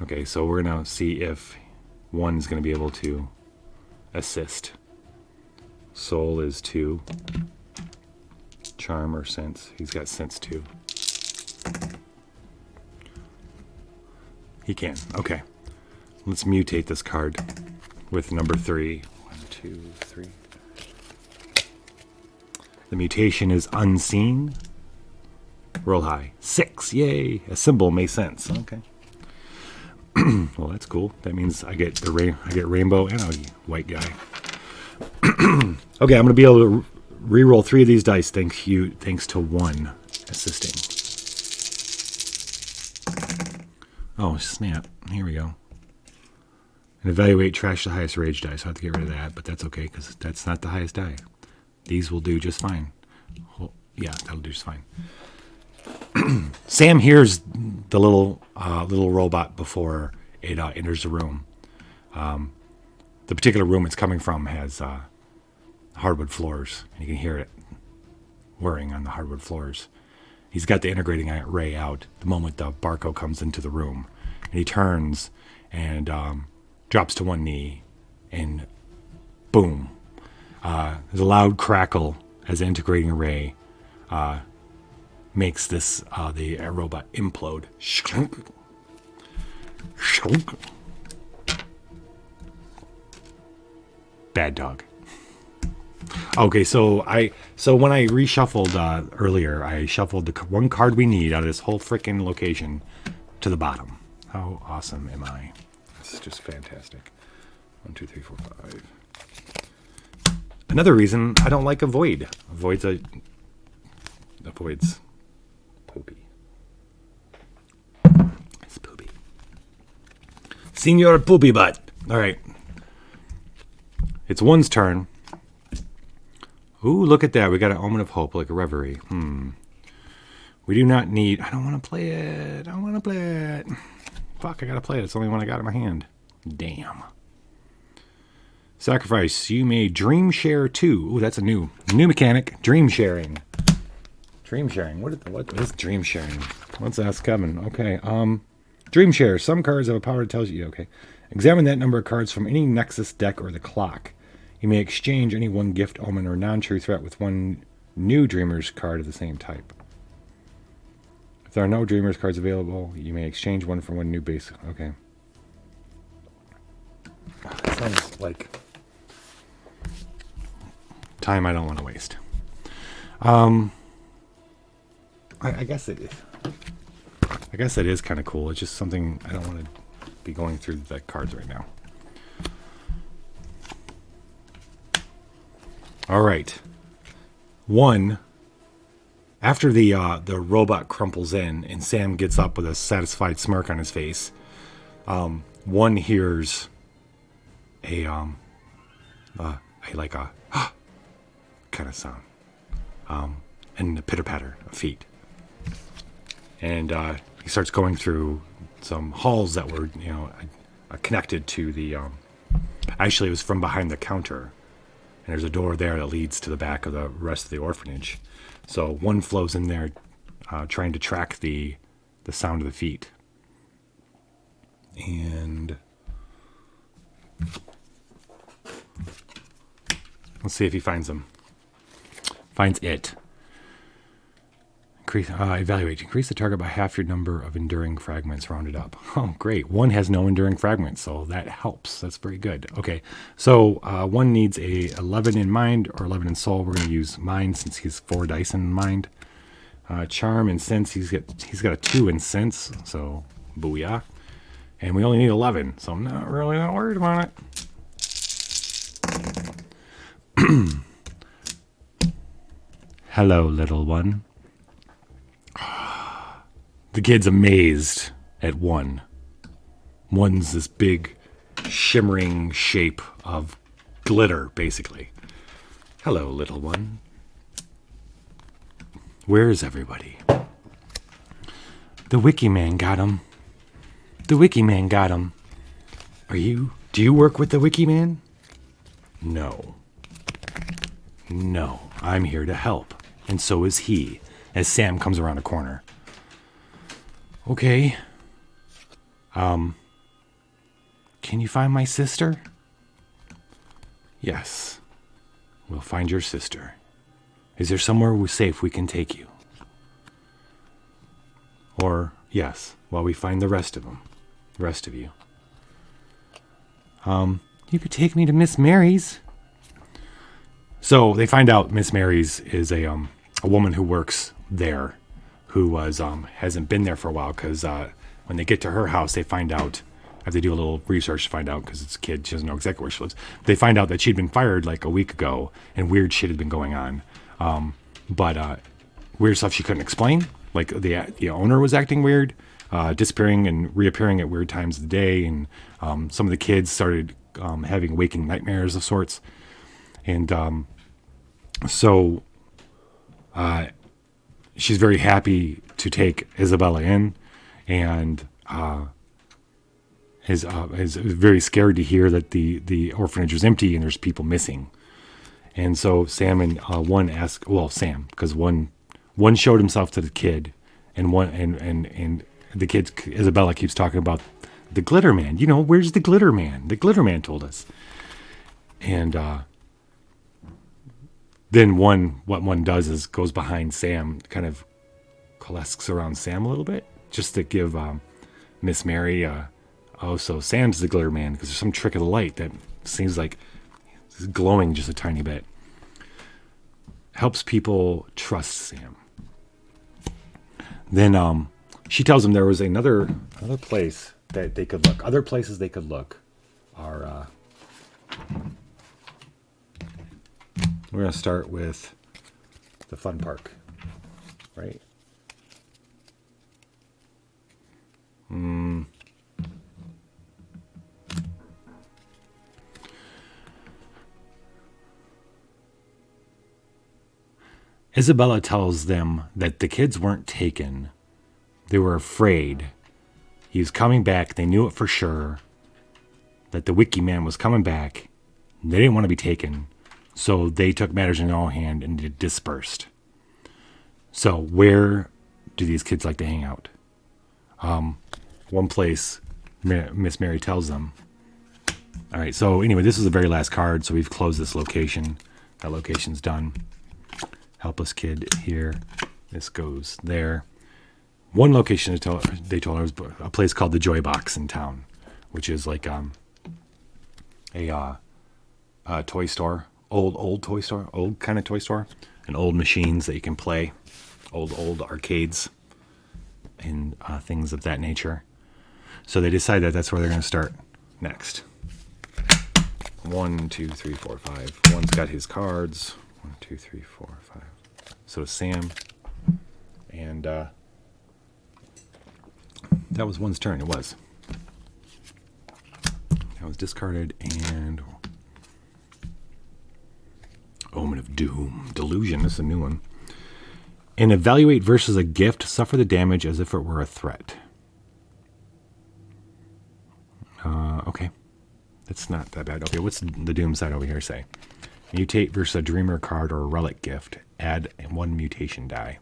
Okay, so we're going to see if 1 is going to be able to assist. Soul is 2. Charm or sense. He's got sense 2. He can. Okay. Let's mutate this card with number 3. 1, 2, 3. The mutation is unseen. Roll high. 6. Yay. A symbol makes sense. Okay. Well, that's cool. That means I get rainbow and a white guy. Okay, I'm going to be able to re-roll 3 of these dice thanks to 1 assisting. Oh, snap. Here we go. And evaluate trash the highest rage die. So I have to get rid of that, but that's okay because that's not the highest die. These will do just fine. Well, yeah, that'll do just fine. Sam hears the little robot before it enters the room. The particular room it's coming from has hardwood floors, and you can hear it whirring on the hardwood floors. He's got the integrating array out the moment the Barco comes into the room, and he turns and drops to 1 knee, and boom, There's a loud crackle as the integrating array makes this the robot implode. Bad dog. Okay, so when I reshuffled earlier, I shuffled the one card we need out of this whole freaking location to the bottom. How awesome am I? This is just fantastic. 1, 2, 3, 4, 5. Another reason I don't like a void. Avoids poopy. It's poopy. Senior poopy butt. All right. It's one's turn. Ooh, look at that. We got an omen of hope, like a reverie. We do not need... I don't want to play it. Fuck, I got to play it. It's the only one I got in my hand. Damn. Sacrifice. You may dream share 2. Ooh, that's a new mechanic. Dream sharing. What is dream sharing? Let's ask Kevin. Okay. Dream share. Some cards have a power that tells you. Okay. Examine that number of cards from any Nexus deck or the clock. You may exchange any one gift, omen, or non-true threat with one new Dreamer's card of the same type. If there are no Dreamer's cards available, you may exchange one for one new base. Okay. That sounds like time I don't want to waste. I guess it is. I guess it is kind of cool. It's just something I don't want to be going through the cards right now. All right. One, after the robot crumples in and Sam gets up with a satisfied smirk on his face, one hears a like a kind of sound, and the pitter patter of feet, and he starts going through some halls that were connected to the. Actually, it was from behind the counter. And there's a door there that leads to the back of the rest of the orphanage. So one flows in there trying to track the sound of the feet. And let's see if he finds them. Finds it. Evaluate. Increase the target by half your number of enduring fragments rounded up. Oh, great. One has no enduring fragments, so that helps. That's very good. Okay, so one needs a 11 in mind or 11 in soul. We're going to use mind since he's 4 dice in mind. Charm and sense. He's got a 2 in sense, so booyah. And we only need 11, so I'm not really that worried about it. Hello, little one. The kid's amazed at one. One's this big, shimmering shape of glitter, basically. Hello, little one. Where is everybody? The Wiki Man got him. The Wiki Man got him. Do you work with the Wiki Man? No. No, I'm here to help. And so is he, as Sam comes around a corner. Okay. Can you find my sister? Yes. We'll find your sister. Is there somewhere safe we can take you? Or, yes, while we find the rest of them. The rest of you. You could take me to Miss Mary's. So they find out Miss Mary's is a woman who works there. Who was hasn't been there for a while because when they get to her house, they find out, have to do a little research to find out because it's a kid, she doesn't know exactly where she lives. They find out that she'd been fired like a week ago and weird shit had been going on. But weird stuff she couldn't explain. Like the owner was acting weird, disappearing and reappearing at weird times of the day. And some of the kids started having waking nightmares of sorts. And so she's very happy to take Isabella in, and is very scared to hear that the orphanage is empty and there's people missing. And so Sam and one ask, well, Sam, because one showed himself to the kid, and one and the kid Isabella keeps talking about the glitter man. Where's the glitter man? The glitter man told us. And then what one does is goes behind Sam, kind of coalesces around Sam a little bit, just to give Miss Mary, so Sam's the glitter man, because there's some trick of the light that seems like it's glowing just a tiny bit. Helps people trust Sam. Then she tells him there was another place that they could look. Other places they could look are... we're going to start with the fun park, right? Isabella tells them that the kids weren't taken. They were afraid. He was coming back. They knew it for sure. That the Wiki Man was coming back. They didn't want to be taken. So they took matters in their own hand and dispersed. So where do these kids like to hang out? One place Miss Mary tells them. All right, so anyway, this is the very last card. So we've closed this location. That location's done. Helpless kid here. This goes there. One location they told her was a place called the Joy Box in town, which is like a toy store, old toy store, old kind of toy store, and old machines that you can play, old arcades, and things of that nature. So they decide that that's where they're going to start next. 1, 2, 3, 4, 5. One's got his cards. 1, 2, 3, 4, 5. So does Sam. And that was one's turn. It was. That was discarded. And Omen of Doom. Delusion. This is a new one. And evaluate versus a gift. Suffer the damage as if it were a threat. Okay. That's not that bad. Okay, what's the Doom side over here say? Mutate versus a Dreamer card or a Relic gift. Add 1 mutation die.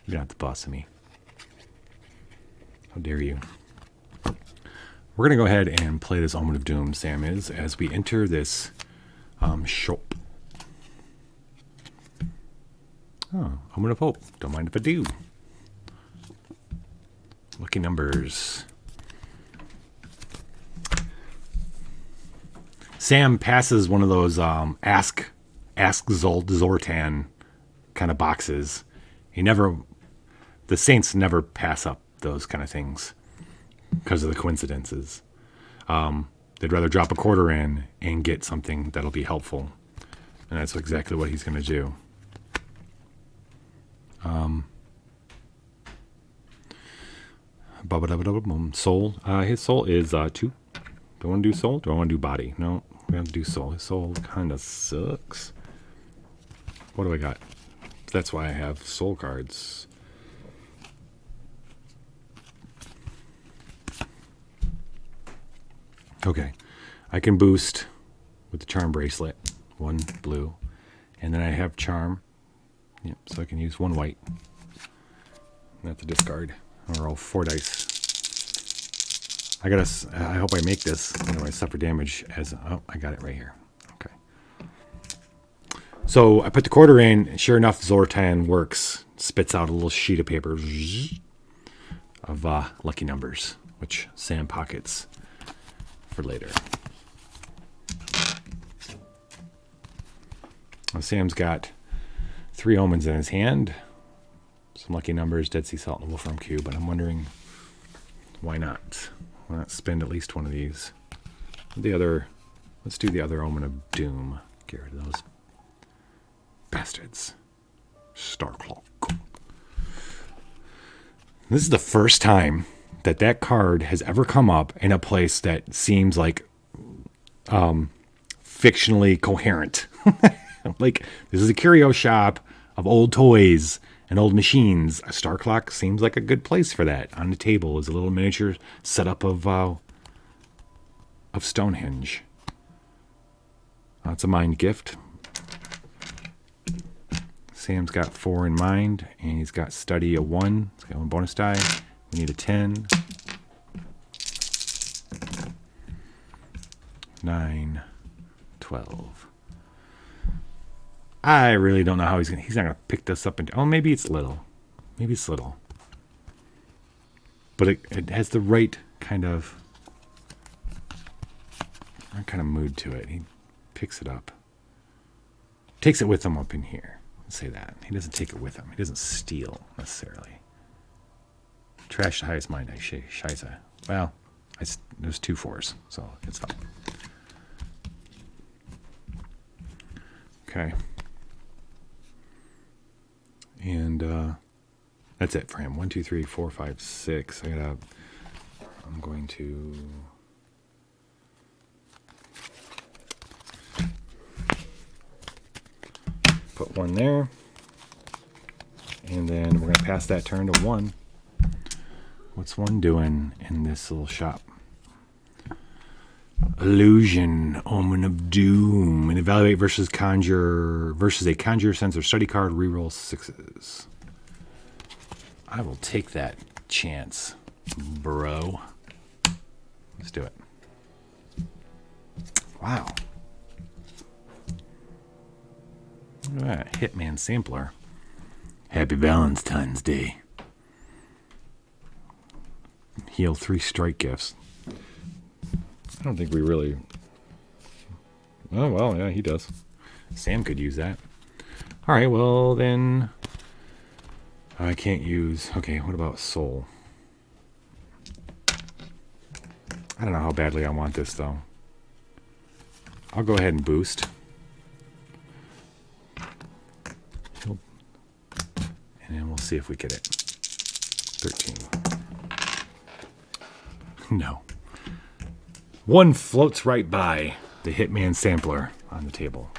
You're not the boss of me. How dare you? We're going to go ahead and play this Omen of Doom, Sam is, as we enter this shop. Oh, Omen of Hope. Don't mind if I do. Lucky numbers. Sam passes one of those Ask Zoltan kind of boxes. The Saints never pass up those kind of things because of the coincidences. They'd rather drop a quarter in and get something that'll be helpful. And that's exactly what he's going to do. Soul. His soul is 2. Do I want to do soul? Do I want to do body? No, we have to do soul. His soul kind of sucks. What do I got? That's why I have soul cards. Okay. I can boost with the charm bracelet. 1 blue. And then I have charm. Yep, so I can use 1 white. Not to discard. I'll roll 4 dice. I hope I make this. I suffer damage as... Oh, I got it right here. Okay. So I put the quarter in. Sure enough, Zortan works. Spits out a little sheet of paper of lucky numbers, which Sam pockets for later. Well, Sam's got 3 omens in his hand. Some lucky numbers, Dead Sea Salt, and Wolfram Cube. But I'm wondering, why not? Why not spend at least one of these? Let's do the other Omen of Doom. Get rid of those bastards. Starclaw. This is the first time that card has ever come up in a place that seems like fictionally coherent. Like, this is a curio shop of old toys and old machines. A star clock seems like a good place for that. On the table is a little miniature setup of Stonehenge. It's a mind gift. Sam's got 4 in mind, and he's got study a 1. He's got 1 bonus die. We need a 10. 9, 12. I really don't know how he's not gonna pick this up and, oh, maybe it's little. Maybe it's little. But it has the right kind of mood to it. He picks it up. Takes it with him up in here. Let's say that. He doesn't take it with him. He doesn't steal necessarily. Trash the highest mind. Scheiße. Well, there's 2 4s, so it's fine. Okay. And that's it for him. 1, 2, 3, 4, 5, 6. I'm going to put 1 there. And then we're going to pass that turn to 1. What's 1 doing in this little shop? Illusion, Omen of Doom, and evaluate versus a conjure sense or study card, reroll 6s. I will take that chance, bro. Let's do it. Wow. Look at that, Hitman sampler. Happy Valentine's Day. Heal 3 strike gifts. I don't think we really... Oh, well, yeah, he does. Sam could use that. All right, well, then... I can't use... Okay, what about soul? I don't know how badly I want this, though. I'll go ahead and boost. And then we'll see if we get it. 13. No. 1 floats right by the Hitman sampler on the table.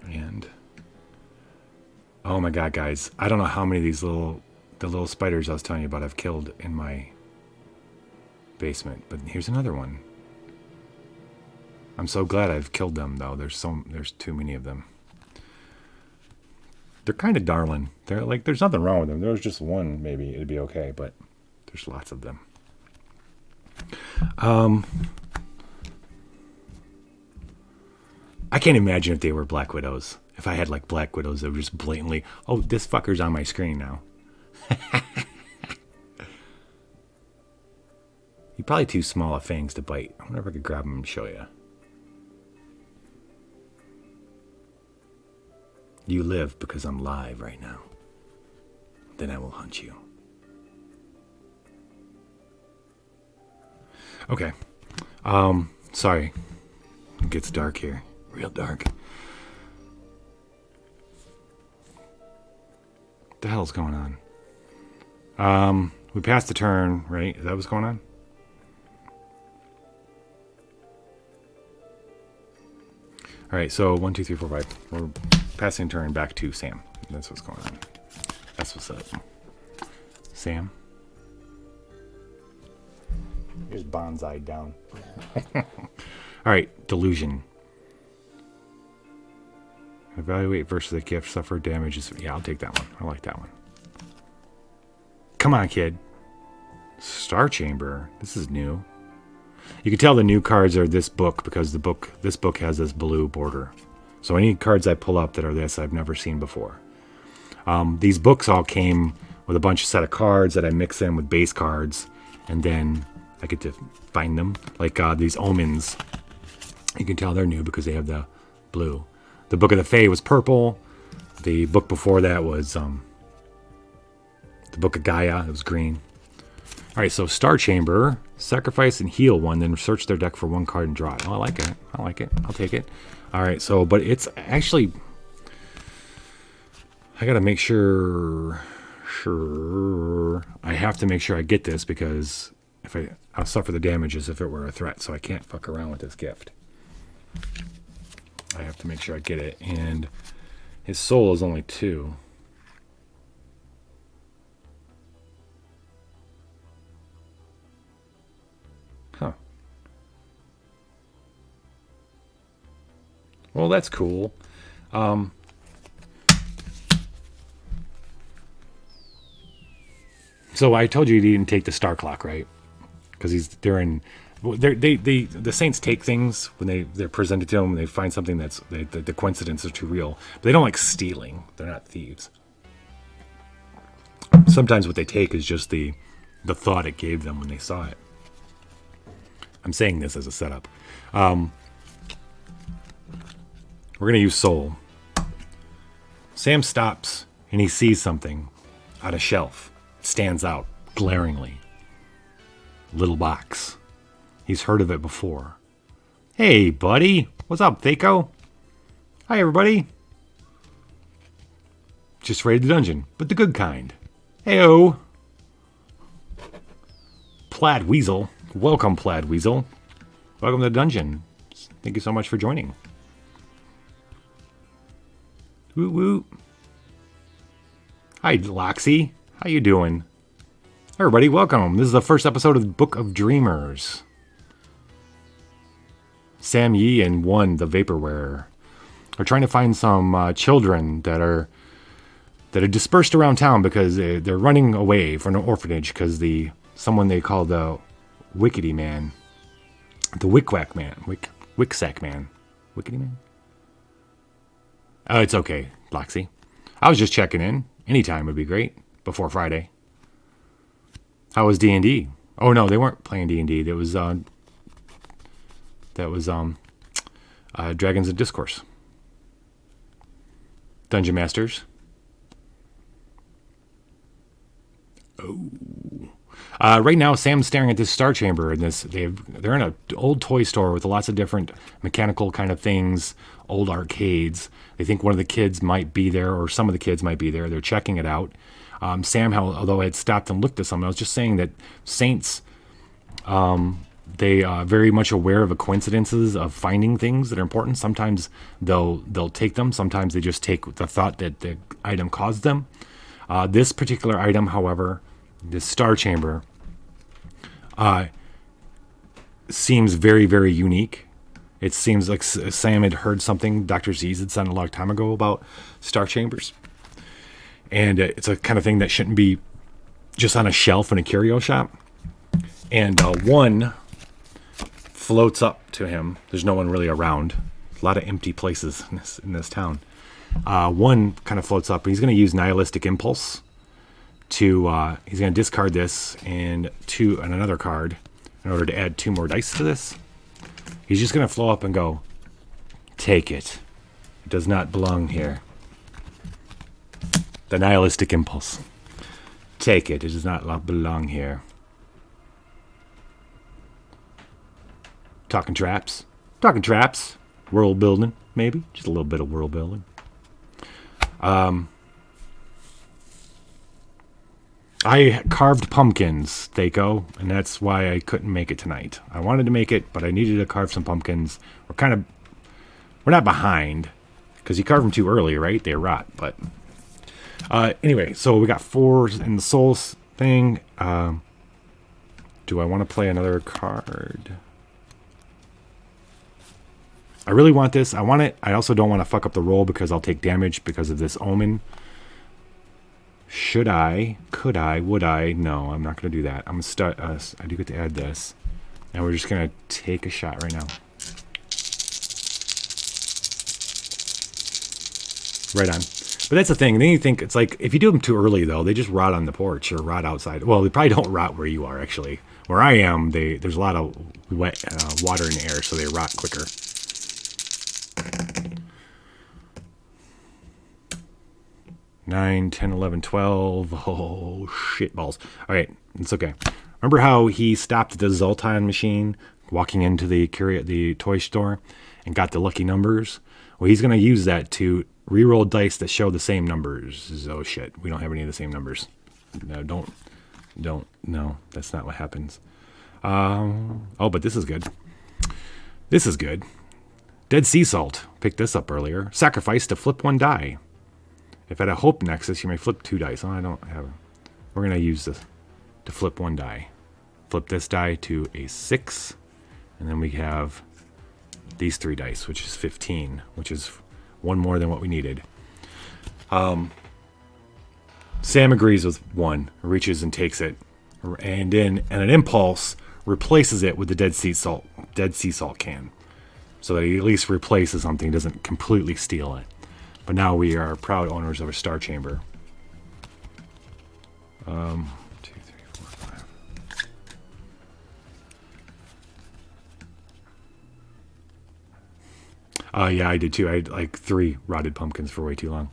And oh my god, guys, I don't know how many of these the little spiders I was telling you about I've killed in my basement, but here's another one. I'm so glad I've killed them, though. There's too many of them. They're kind of darling. They're like, there's nothing wrong with them. There's just 1, maybe it'd be okay, but there's lots of them. I can't imagine if they were Black Widows. If I had like Black Widows that were just blatantly, oh, this fucker's on my screen now. You're probably too small of fangs to bite. I wonder if I could grab him and show you. You live because I'm live right now. Then I will hunt you. Okay. Sorry. It gets dark here. Real dark. What the hell's going on? We passed the turn, right? Is that what's going on? All right, so 1, 2, 3, 4, 5. We're passing turn back to Sam. That's what's going on. That's what's up. Sam. Here's bonsai down. All right, delusion. Evaluate versus a gift. Suffer damages. Yeah, I'll take that one. I like that one. Come on, kid. Star Chamber. This is new. You can tell the new cards are this book because this book has this blue border. So any cards I pull up that are this, I've never seen before. These books all came with a bunch of set of cards that I mix in with base cards, and then I get to find them. Like these omens. You can tell they're new because they have the blue. The Book of the Fae was purple. The book before that was the Book of Gaia. It was green. All right, so Star Chamber, sacrifice and heal 1, then search their deck for 1 card and draw it. Oh, I like it. I like it. I'll take it. All right, so, but it's actually, I got to make sure I have to make sure I get this because if I'll suffer the damages if it were a threat, so I can't fuck around with this gift. I have to make sure I get it, and his soul is only 2. Huh. Well, that's cool. So I told you he didn't take the star clock, right? Because they're in The saints take things when they're presented to them, and they find something that's the coincidence is too real. But they don't like stealing. They're not thieves. Sometimes what they take is just the thought it gave them when they saw it. I'm saying this as a setup. We're going to use soul. Sam stops and he sees something on a shelf. It stands out glaringly. Little box. He's heard of it before. Hey, buddy. What's up, Thaco? Hi, everybody. Just raided the dungeon, but the good kind. Heyo. Plaid Weasel. Welcome, Plaid Weasel. Welcome to the dungeon. Thank you so much for joining. Woot woot. Hi, Loxy. How you doing? Everybody, welcome. This is the first episode of the Book of Dreamers. Sam Yee and One, the Vaporware, are trying to find some children that are dispersed around town because they're running away from an orphanage because someone they call the Wickety Man, the Wickwack Man, Wicksack Man, Wickety Man. It's okay, Loxy. I was just checking in. Anytime would be great before Friday. How was D&D? Oh no, they weren't playing D&D. That was Dragons of Discourse. Dungeon Masters. Oh. Right now, Sam's staring at this star chamber, and they're in an old toy store with lots of different mechanical kind of things, old arcades. They think one of the kids might be there, or some of the kids might be there. They're checking it out. Sam, although I had stopped and looked at something, I was just saying that saints, they are very much aware of the coincidences of finding things that are important. Sometimes they'll take them. Sometimes they just take the thought that the item caused them. This particular item, however, this star chamber, seems very, very unique. It seems like Sam had heard something Dr. Z's had said a long time ago about star chambers. And it's a kind of thing that shouldn't be just on a shelf in a curio shop. And one floats up to him. There's no one really around. A lot of empty places in this town. One kind of floats up. And he's going to use Nihilistic Impulse to... he's going to discard this and another card in order to add 2 more dice to this. He's just going to flow up and go, take it. It does not belong here. The Nihilistic Impulse. Take it. It does not belong here. Talking traps. Talking traps. World building, maybe. Just a little bit of world building. I carved pumpkins, Thaco, and that's why I couldn't make it tonight. I wanted to make it, but I needed to carve some pumpkins. We're not behind, because you carved them too early, right? They rot, but... anyway, so we got 4 in the souls thing. Do I want to play another card? I really want this. I want it. I also don't want to fuck up the roll because I'll take damage because of this omen. Should I? Could I? Would I? No, I'm not going to do that. I'm going to start. I do get to add this. And we're just going to take a shot right now. Right on. But that's the thing. Then you think it's like, if you do them too early, though, they just rot on the porch or rot outside. Well, they probably don't rot where you are, actually. Where I am, there's a lot of wet water in the air, so they rot quicker. Nine, 10, 11, 12. Oh, shit balls. All right, it's okay. Remember how he stopped at the Zoltan machine, walking into the toy store, and got the lucky numbers? Well, he's going to use that to reroll dice that show the same numbers. Oh, shit. We don't have any of the same numbers. No, don't. No, that's not what happens. Oh, but this is good. This is good. Dead Sea Salt. Picked this up earlier. Sacrifice to flip 1 die. If at a Hope Nexus, you may flip 2 dice. Oh, I don't have it. We're going to use this to flip 1 die. Flip this die to a 6. And then we have these 3 dice, which is 15, which is 1 more than what we needed. Sam agrees with 1, reaches and takes it, and in an impulse replaces it with the Dead Sea Salt can. So that he at least replaces something, doesn't completely steal it. But now we are proud owners of a Star Chamber. 2, 3, 4, 5. Yeah, I did too. I had like 3 rotted pumpkins for way too long.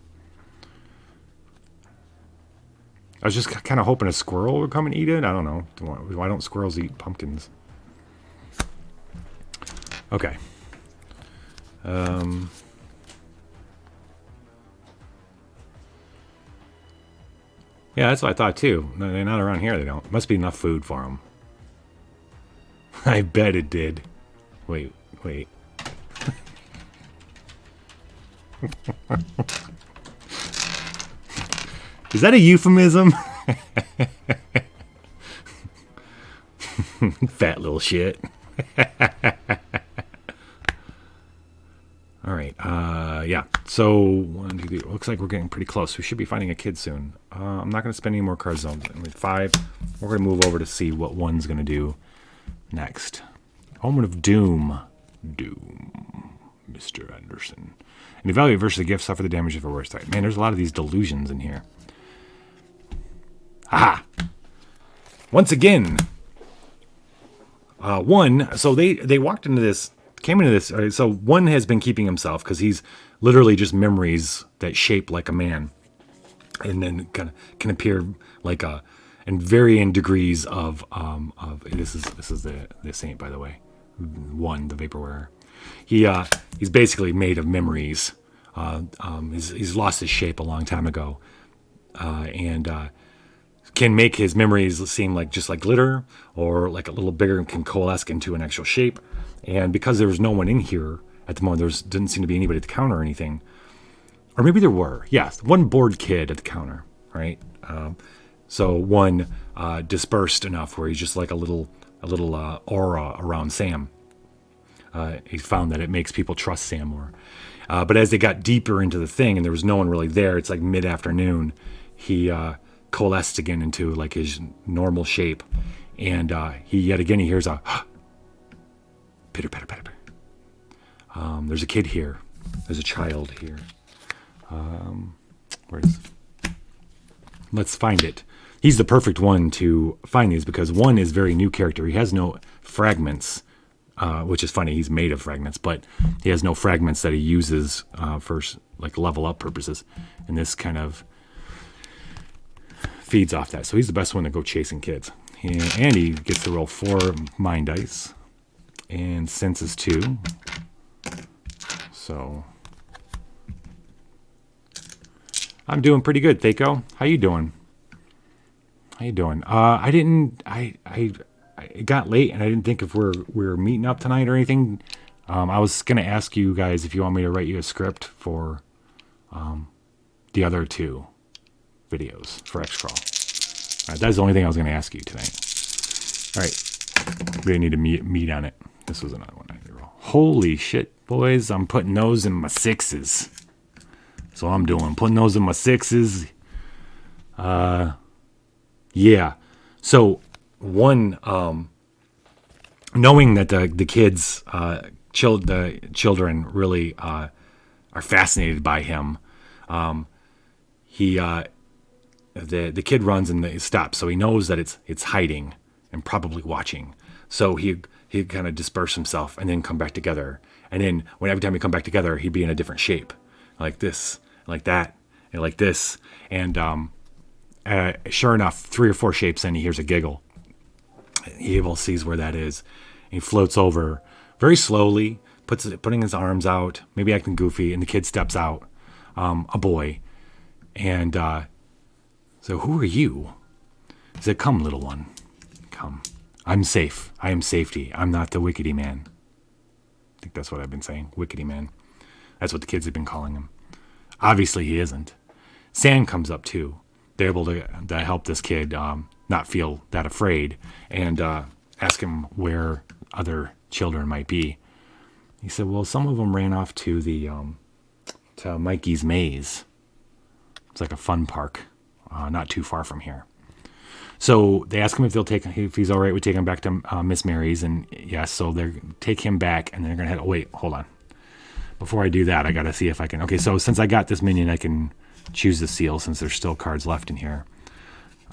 I was just kind of hoping a squirrel would come and eat it. I don't know. Why don't squirrels eat pumpkins? Okay. Yeah, that's what I thought too. No, they're not around here. They don't. Must be enough food for them. I bet it did. Wait. Is that a euphemism? Fat little shit. All right. Yeah. So 1, 2, 3. Looks like we're getting pretty close. We should be finding a kid soon. I'm not going to spend any more card zones. 5. We're going to move over to see what 1's going to do next. Omen of Doom. Mr. Anderson. And evaluate versus the gift. Suffer the damage of a worst type. Man, there's a lot of these delusions in here. Aha! Once again. 1. So they walked into this. Came into this. So 1 has been keeping himself because he's literally just memories that shape like a man, and then can appear like a, and varying degrees of this is the saint, by the way. 1, the vapor wearer. He's basically made of memories. He's lost his shape a long time ago, and can make his memories seem like just like glitter or like a little bigger and can coalesce into an actual shape. And because there was no one in here at the moment, there didn't seem to be anybody at the counter or anything. Or maybe there were. Yes, 1 bored kid at the counter, right? So 1 dispersed enough where he's just like a little aura around Sam. He found that it makes people trust Sam more. But as they got deeper into the thing and there was no one really there, it's like mid-afternoon, he coalesced again into like his normal shape. And he hears a pitter, patter, patter. There's a kid here. There's a child here. Where is it? Let's find it. He's the perfect one to find these because 1 is very new character. He has no fragments, which is funny. He's made of fragments, but he has no fragments that he uses for like level up purposes. And this kind of feeds off that. So he's the best one to go chasing kids. And he gets to roll 4 mind dice and senses 2. So I'm doing pretty good, Thaco. How you doing? It got late and I didn't think if we're meeting up tonight or anything. I was gonna ask you guys if you want me to write you a script for the other 2 videos for X-Crawl. All right, that's the only thing I was gonna ask you tonight. All right, we need to meet on it. This was another one I had to roll. Holy shit, boys! I'm putting those in my 6s. So I'm putting those in my 6s. Yeah. So 1, knowing that the kids, the children really are fascinated by him, the kid runs and he stops. So he knows that it's hiding and probably watching. So he kind of disperse himself and then come back together. And then every time he come back together, he'd be in a different shape, like this, like that, and like this. And sure enough, 3 or 4 shapes in, he hears a giggle. He sees where that is. He floats over very slowly, putting his arms out, maybe acting goofy, and the kid steps out, a boy. And so, who are you? He said, "Come, little one, come. I'm safe. I am safety. I'm not the wickedy man." I think that's what I've been saying, wickedy man. That's what the kids have been calling him. Obviously, he isn't. Sam comes up too. They're able to help this kid not feel that afraid and ask him where other children might be. He said, "Well, some of them ran off to the to Mikey's Maze. It's like a fun park, not too far from here." So they ask him if he's all right with taking him back to Miss Mary's, and yes, so they take him back, and they're gonna head. Oh, wait, hold on. Before I do that, I gotta see if I can. Okay, so since I got this minion, I can choose the seal since there's still cards left in here.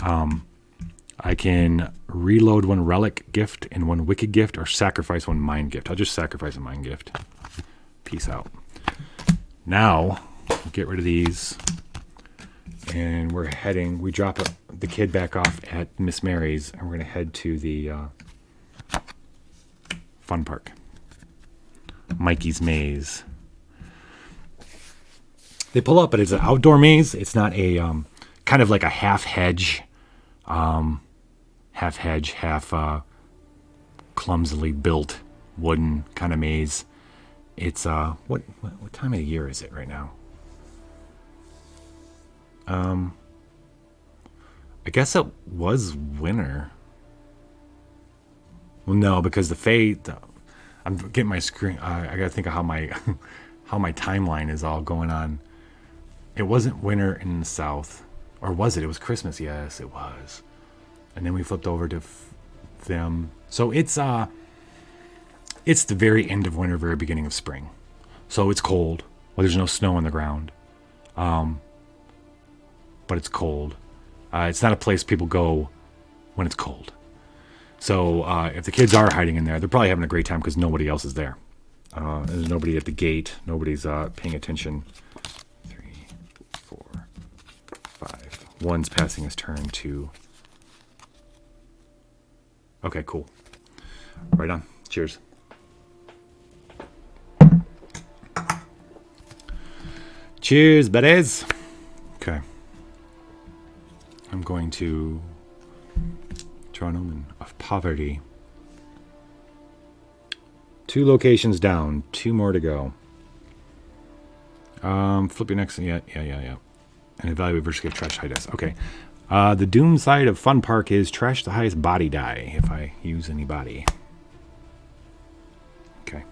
I can reload 1 relic gift and 1 wicked gift, or sacrifice 1 mind gift. I'll just sacrifice a mind gift. Peace out. Now, get rid of these. And we're heading, we drop the kid back off at Miss Mary's, and we're going to head to the fun park. Mikey's Maze. They pull up, but it's an outdoor maze. It's not a, kind of like a half hedge, half clumsily built wooden kind of maze. It's, what time of the year is it right now? I guess it was winter. Well, no, because I'm getting my screen. I gotta think of how my timeline is all going on. It wasn't winter in the south, or was it? It was Christmas. Yes, it was. And then we flipped over to them. So it's the very end of winter, very beginning of spring. So it's cold. Well, there's no snow on the ground. But it's cold. It's not a place people go when it's cold. So if the kids are hiding in there, they're probably having a great time because nobody else is there. There's nobody at the gate. Nobody's paying attention. 3, 4, 5. One's passing his turn to. Okay, cool. Right on. Cheers. Cheers, buddies. Okay. I'm going to draw an omen of poverty. 2 locations down, 2 more to go. Flip your next. Yeah. And evaluate versus get trash high dice. Okay. The doom side of fun park is trash the highest body die if I use any body. Okay.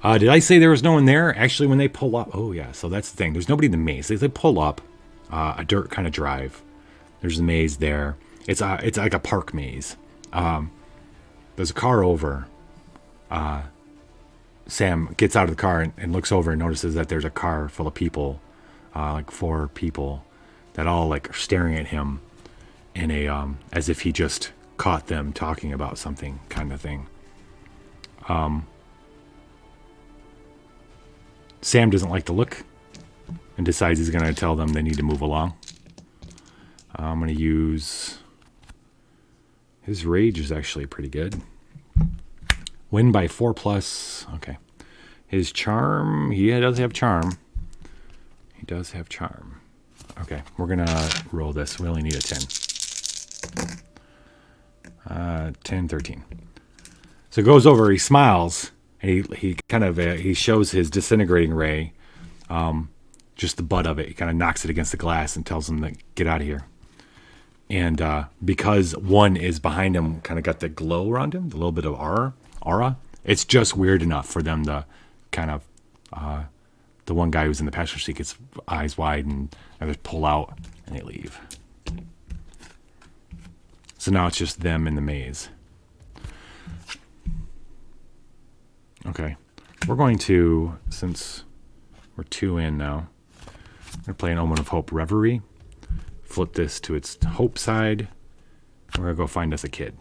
Did I say there was no one there? Actually, when they pull up, oh yeah, so that's the thing. There's nobody in the maze. They pull up a dirt kind of drive. There's a maze there. It's like a park maze. There's a car over. Sam gets out of the car and looks over and notices that there's a car full of people, like 4 people, that all like are staring at him in a as if he just caught them talking about something kind of thing. Sam doesn't like the look and decides he's going to tell them they need to move along. I'm going to use... His rage is actually pretty good. Win by 4+. Okay. His charm... He does have charm. He does have charm. Okay. We're going to roll this. We only need a 10. 10, 13. So it goes over. He smiles. And he kind of he shows his disintegrating ray, just the butt of it. He kind of knocks it against the glass and tells them to get out of here. And because one is behind him, kind of got the glow around him, a little bit of aura. It's just weird enough for them to kind of the one guy who's in the passenger seat gets eyes wide and others pull out and they leave. So now it's just them in the maze. Okay, we're going to, since we're 2 in now, I'm going to play an Omen of Hope Reverie, flip this to its hope side, and we're going to go find us a kid.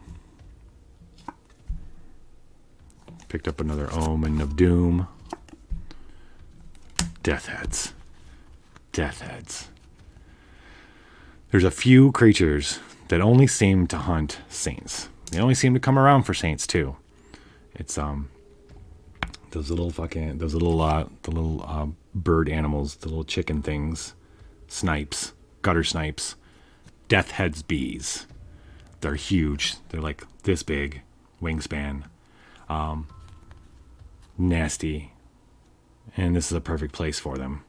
Picked up another Omen of Doom. Death heads. Death heads. There's a few creatures that only seem to hunt saints. They only seem to come around for saints, too. It's, those little bird animals, the little chicken things, snipes, gutter snipes, death heads bees. They're huge. They're like this big, wingspan, nasty, and this is a perfect place for them.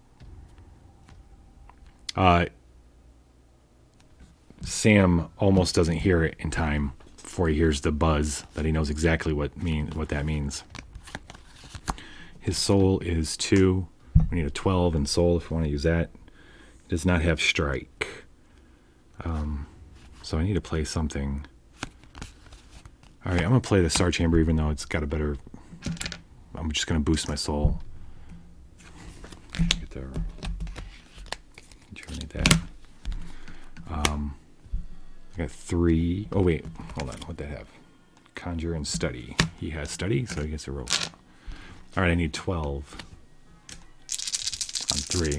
Sam almost doesn't hear it in time before he hears the buzz that he knows exactly what that means. His soul is 2. We need a 12 in soul if you want to use that. He does not have strike. So I need to play something. All right, I'm going to play the Star Chamber even though it's got a better... I'm just going to boost my soul. Get there. Journey that. I got 3. Oh, wait. Hold on. What'd that have? Conjure and study. He has study, so he gets a roll. All right, I need 12. On 3.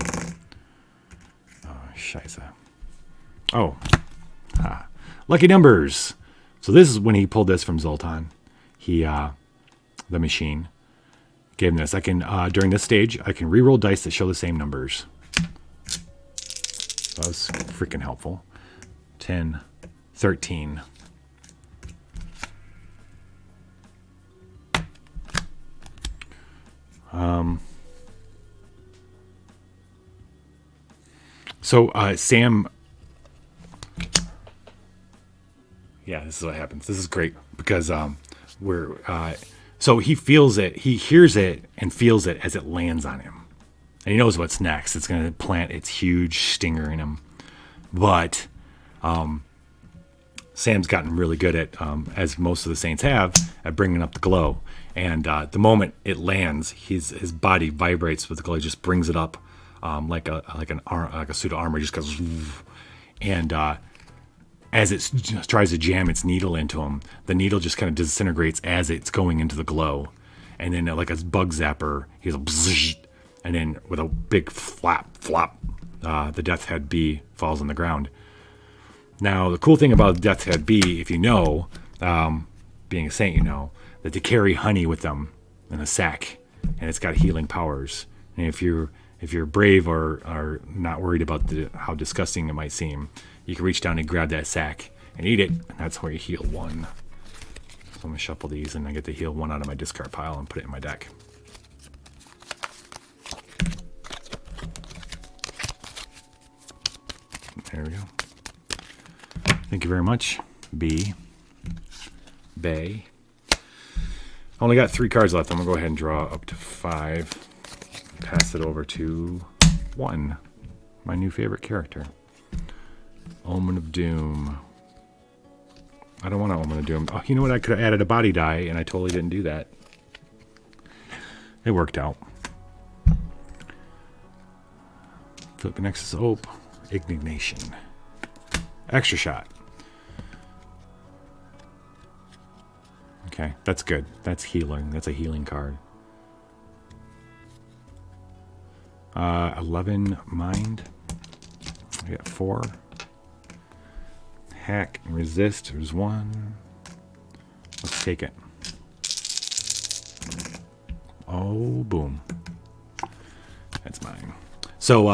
Oh, scheisse. Oh. Ah. Lucky numbers. So this is when he pulled this from Zoltan. He, the machine, gave him this. I can, during this stage, I can reroll dice that show the same numbers. So that was freaking helpful. 10, 13. So Sam, yeah, this is what happens. This is great because so he feels it, he hears it and feels it as it lands on him, and he knows what's next. It's going to plant its huge stinger in him, but Sam's gotten really good at, as most of the Saints have, at bringing up the glow. And the moment it lands, his body vibrates with the glow. He just brings it up like a suit of armor. Just goes, and as it tries to jam its needle into him, the needle just kind of disintegrates as it's going into the glow. And then like a bug zapper, he's a and then with a big flop, the Death Head Bee falls on the ground. Now, the cool thing about the Death Head Bee, if you know, being a Saint, you know, that they carry honey with them in a sack, and it's got healing powers. And if you're brave or are not worried about how disgusting it might seem, you can reach down and grab that sack and eat it, and that's where you heal 1. So I'm going to shuffle these, and I get to heal 1 out of my discard pile and put it in my deck. There we go. Thank you very much, B. Bay. Only got 3 cards left. I'm going to go ahead and draw up to 5. Pass it over to 1. My new favorite character. Omen of Doom. I don't want an Omen of Doom. Oh, you know what? I could have added a body die, and I totally didn't do that. It worked out. Flip Nexus Ope. Ignition. Extra shot. Okay, that's good. That's healing. That's a healing card. 11 mind. I got 4. Hack and resist. There's 1. Let's take it. Oh, boom. That's mine. So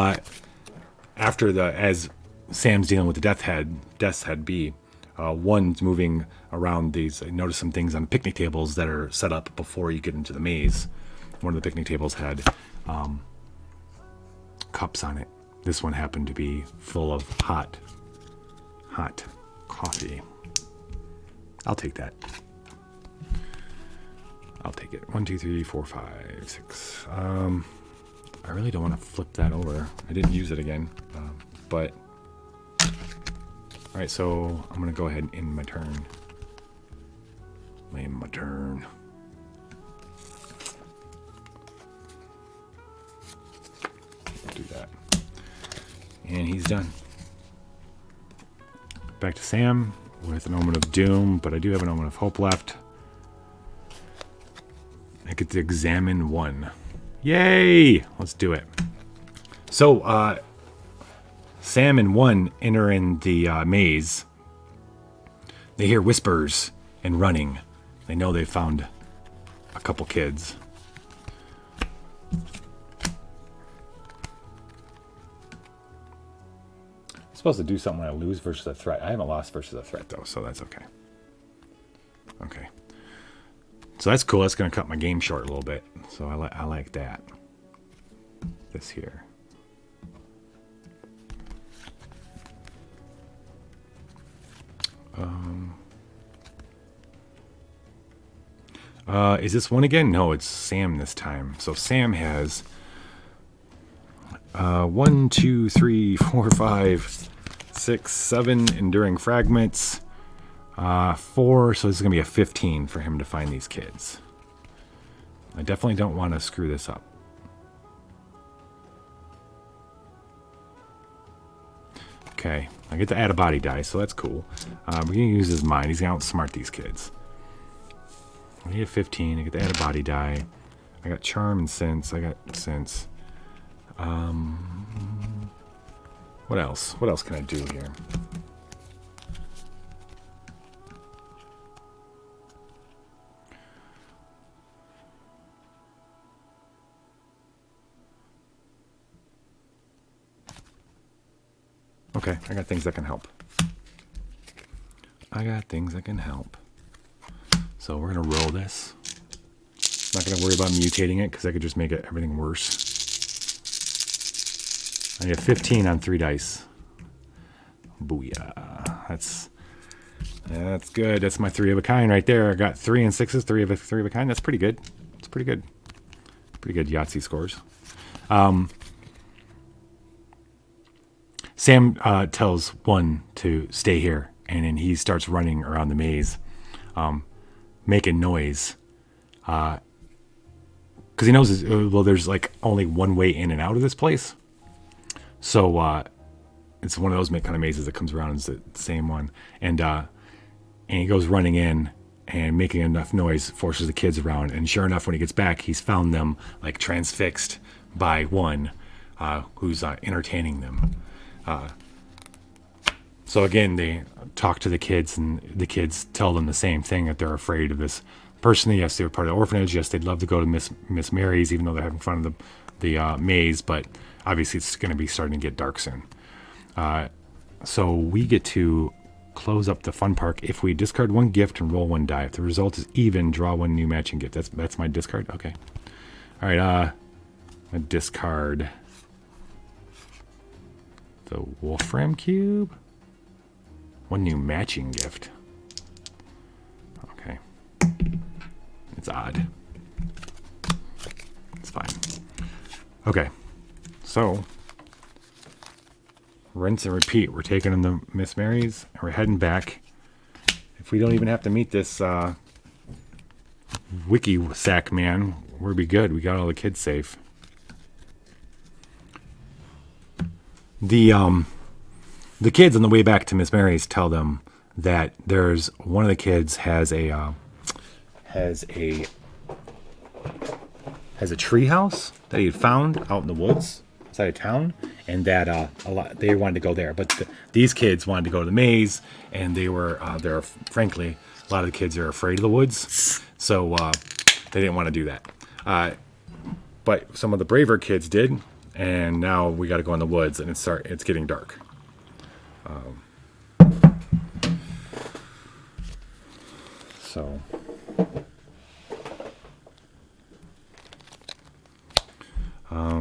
as Sam's dealing with the Death's Head Bee, one's moving around these. I noticed some things on picnic tables that are set up before you get into the maze. One of the picnic tables had cups on it. This one happened to be full of hot coffee. I'll take that. I'll take it. 1, 2, 3, 4, 5, 6. I really don't want to flip that over. I didn't use it again, but all right. So I'm gonna go ahead and end my turn. End my turn. Do that, and he's done. Back to Sam with an Omen of Doom, but I do have an Omen of Hope left. I get to examine 1. Yay! Let's do it. So, Sam and 1 enter in the maze. They hear whispers and running. They know they found a couple kids. I'm supposed to do something when I lose versus a threat. I haven't lost versus a threat, though, so that's okay. Okay. So that's cool. That's going to cut my game short a little bit. So I like that. This here. Is this one again? No, it's Sam this time. So Sam has 1, 2, 3, 4, 5, 6, 7 enduring fragments. 4, so this is going to be a 15 for him to find these kids. I definitely don't want to screw this up. Okay, I get to add a body die, so that's cool. We're going to use his mind. He's going to outsmart these kids. I need a 15. I get to add a body die. I got charm and sense. I got sense. What else? What else can I do here? Okay, I got things that can help. So we're going to roll this. Not going to worry about mutating it because I could just make everything worse. I get 15 on 3 dice. Booyah. That's good. That's my 3 of a kind right there. I got 3 and 6s, 3 of a kind. That's pretty good. It's pretty good. Pretty good Yahtzee scores. Sam tells one to stay here, and then he starts running around the maze, making noise. Because he knows, there's like only one way in and out of this place. So it's one of those kind of mazes that comes around. It's the same one. And he goes running in and making enough noise, forces the kids around. And sure enough, when he gets back, he's found them like transfixed by one who's entertaining them. So again, they talk to the kids, and the kids tell them the same thing, that they're afraid of this person. Yes, they were part of the orphanage. Yes, they'd love to go to Miss Mary's, even though they're having fun of the maze. But obviously, it's going to be starting to get dark soon. So we get to close up the fun park if we discard 1 gift and roll 1 die. If the result is even, draw 1 new matching gift. That's my discard. Okay. All right. A discard the Wolfram Cube. 1 new matching gift. Okay. It's odd. It's fine. Okay. So, rinse and repeat. We're taking them to Miss Mary's, and we're heading back. If we don't even have to meet this wiki sack man, we'll be good. We got all the kids safe. The kids on the way back to Miss Mary's tell them that there's one of the kids has a tree house that he had found out in the woods outside of town, and that they wanted to go there, but these kids wanted to go to the maze, and they're frankly, a lot of the kids are afraid of the woods, so they didn't want to do that. But some of the braver kids did. And now we got to go in the woods, and it's getting dark.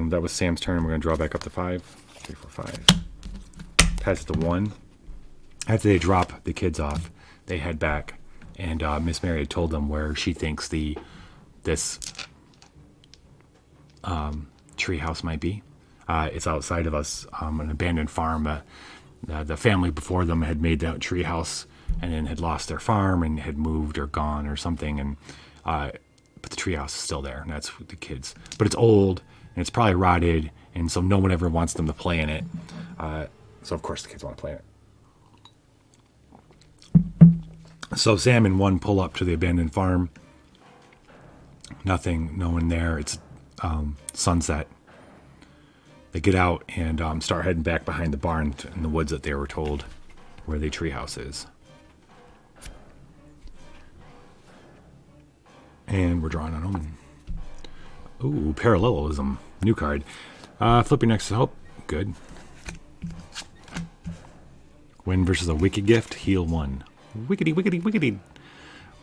That was Sam's turn. We're going to draw back up to 5. 3, 4, 5. Pass it to 1. After they drop the kids off, they head back, and Miss Mary had told them where she thinks this tree house might be. It's outside of us, an abandoned farm. The family before them had made that tree house and then had lost their farm and had moved or gone or something. And but the tree house is still there, and that's the kids. But it's old, and it's probably rotted, and so no one ever wants them to play in it. So of course the kids want to play in it. So Sam and 1 pull up to the abandoned farm. Nothing, no one there. It's sunset. They get out and start heading back behind the barn in the woods that they were told where the treehouse is. And we're drawing on them. Ooh, parallelism. New card. Flip your next to help. Good. Win versus a wicked gift. Heal 1. Wickety, wickety, wickety.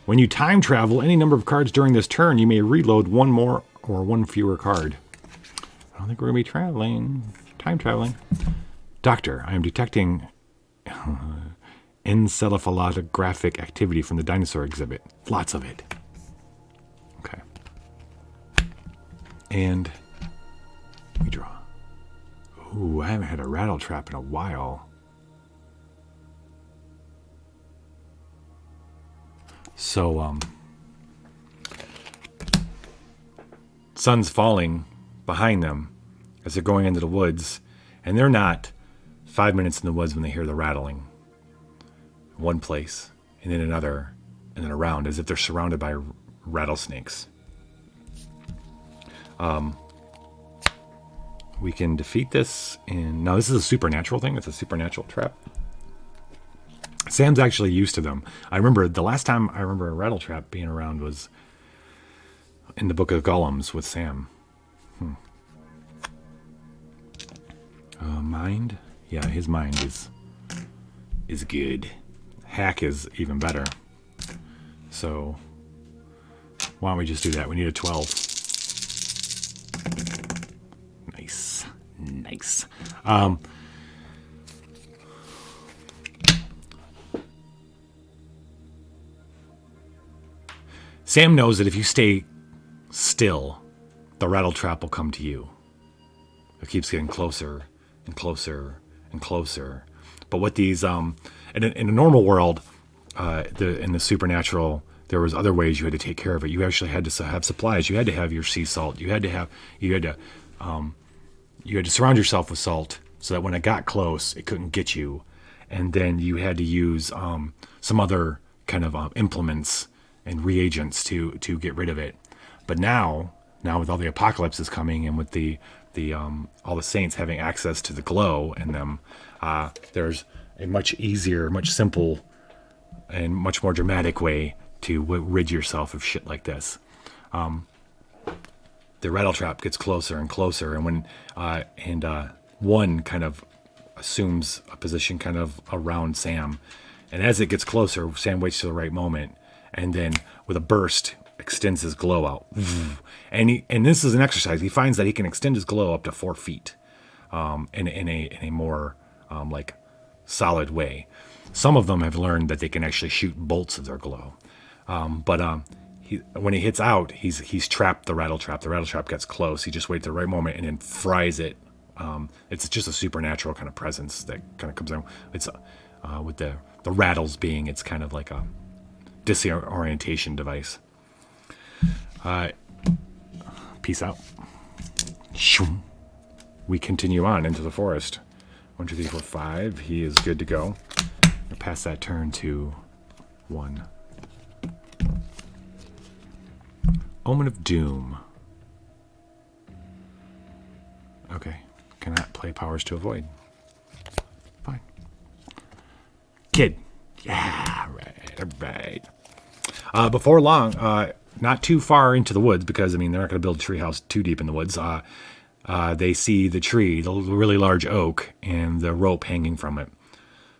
When you time travel any number of cards during this turn, you may reload 1 more or 1 fewer card. I don't think we're going to be time traveling. Doctor, I am detecting encephalographic activity from the dinosaur exhibit. Lots of it. Okay. And we draw. Ooh, I haven't had a rattle trap in a while. So, sun's falling behind them as they're going into the woods, and they're not 5 minutes in the woods when they hear the rattling. One place, and then another, and then around, as if they're surrounded by rattlesnakes. We can defeat this in... Now, this is a supernatural thing. It's a supernatural trap. Sam's actually used to them. I remember the last time I remember a rattle trap being around was in the Book of Golems with Sam. Mind? Yeah, his mind is good. Hack is even better. So, why don't we just do that? We need a 12. Nice. Sam knows that if you stay still, the rattle trap will come to you. It keeps getting closer and closer and closer. But what these, in a normal world, in the supernatural, there was other ways you had to take care of it. You actually had to have supplies. You had to have your sea salt. You had to surround yourself with salt so that when it got close, it couldn't get you. And then you had to use some other kind of implements and reagents to get rid of it. But now with all the apocalypses coming and with the all the saints having access to the glow in them, there's a much easier, much simple, and much more dramatic way to rid yourself of shit like this. The rattle trap gets closer and closer, and when one kind of assumes a position kind of around Sam, and as it gets closer, Sam waits till the right moment, and then with a burst extends his glow out. And this is an exercise. He finds that he can extend his glow up to 4 feet in a more like solid way. Some of them have learned that they can actually shoot bolts of their glow. When he hits out, he's trapped the rattle trap. The rattle trap gets close. He just waits the right moment and then fries it. It's just a supernatural kind of presence that kind of comes in. It's with the rattles being, it's kind of like a disorientation device. Peace out. We continue on into the forest. 1, 2, 3, 4, 5. He is good to go. I'll pass that turn to 1. Omen of Doom. Okay. Cannot play powers to avoid. Fine. Kid. Yeah, right. Before long, not too far into the woods, because, I mean, they're not going to build a treehouse too deep in the woods. They see the tree, the really large oak, and the rope hanging from it.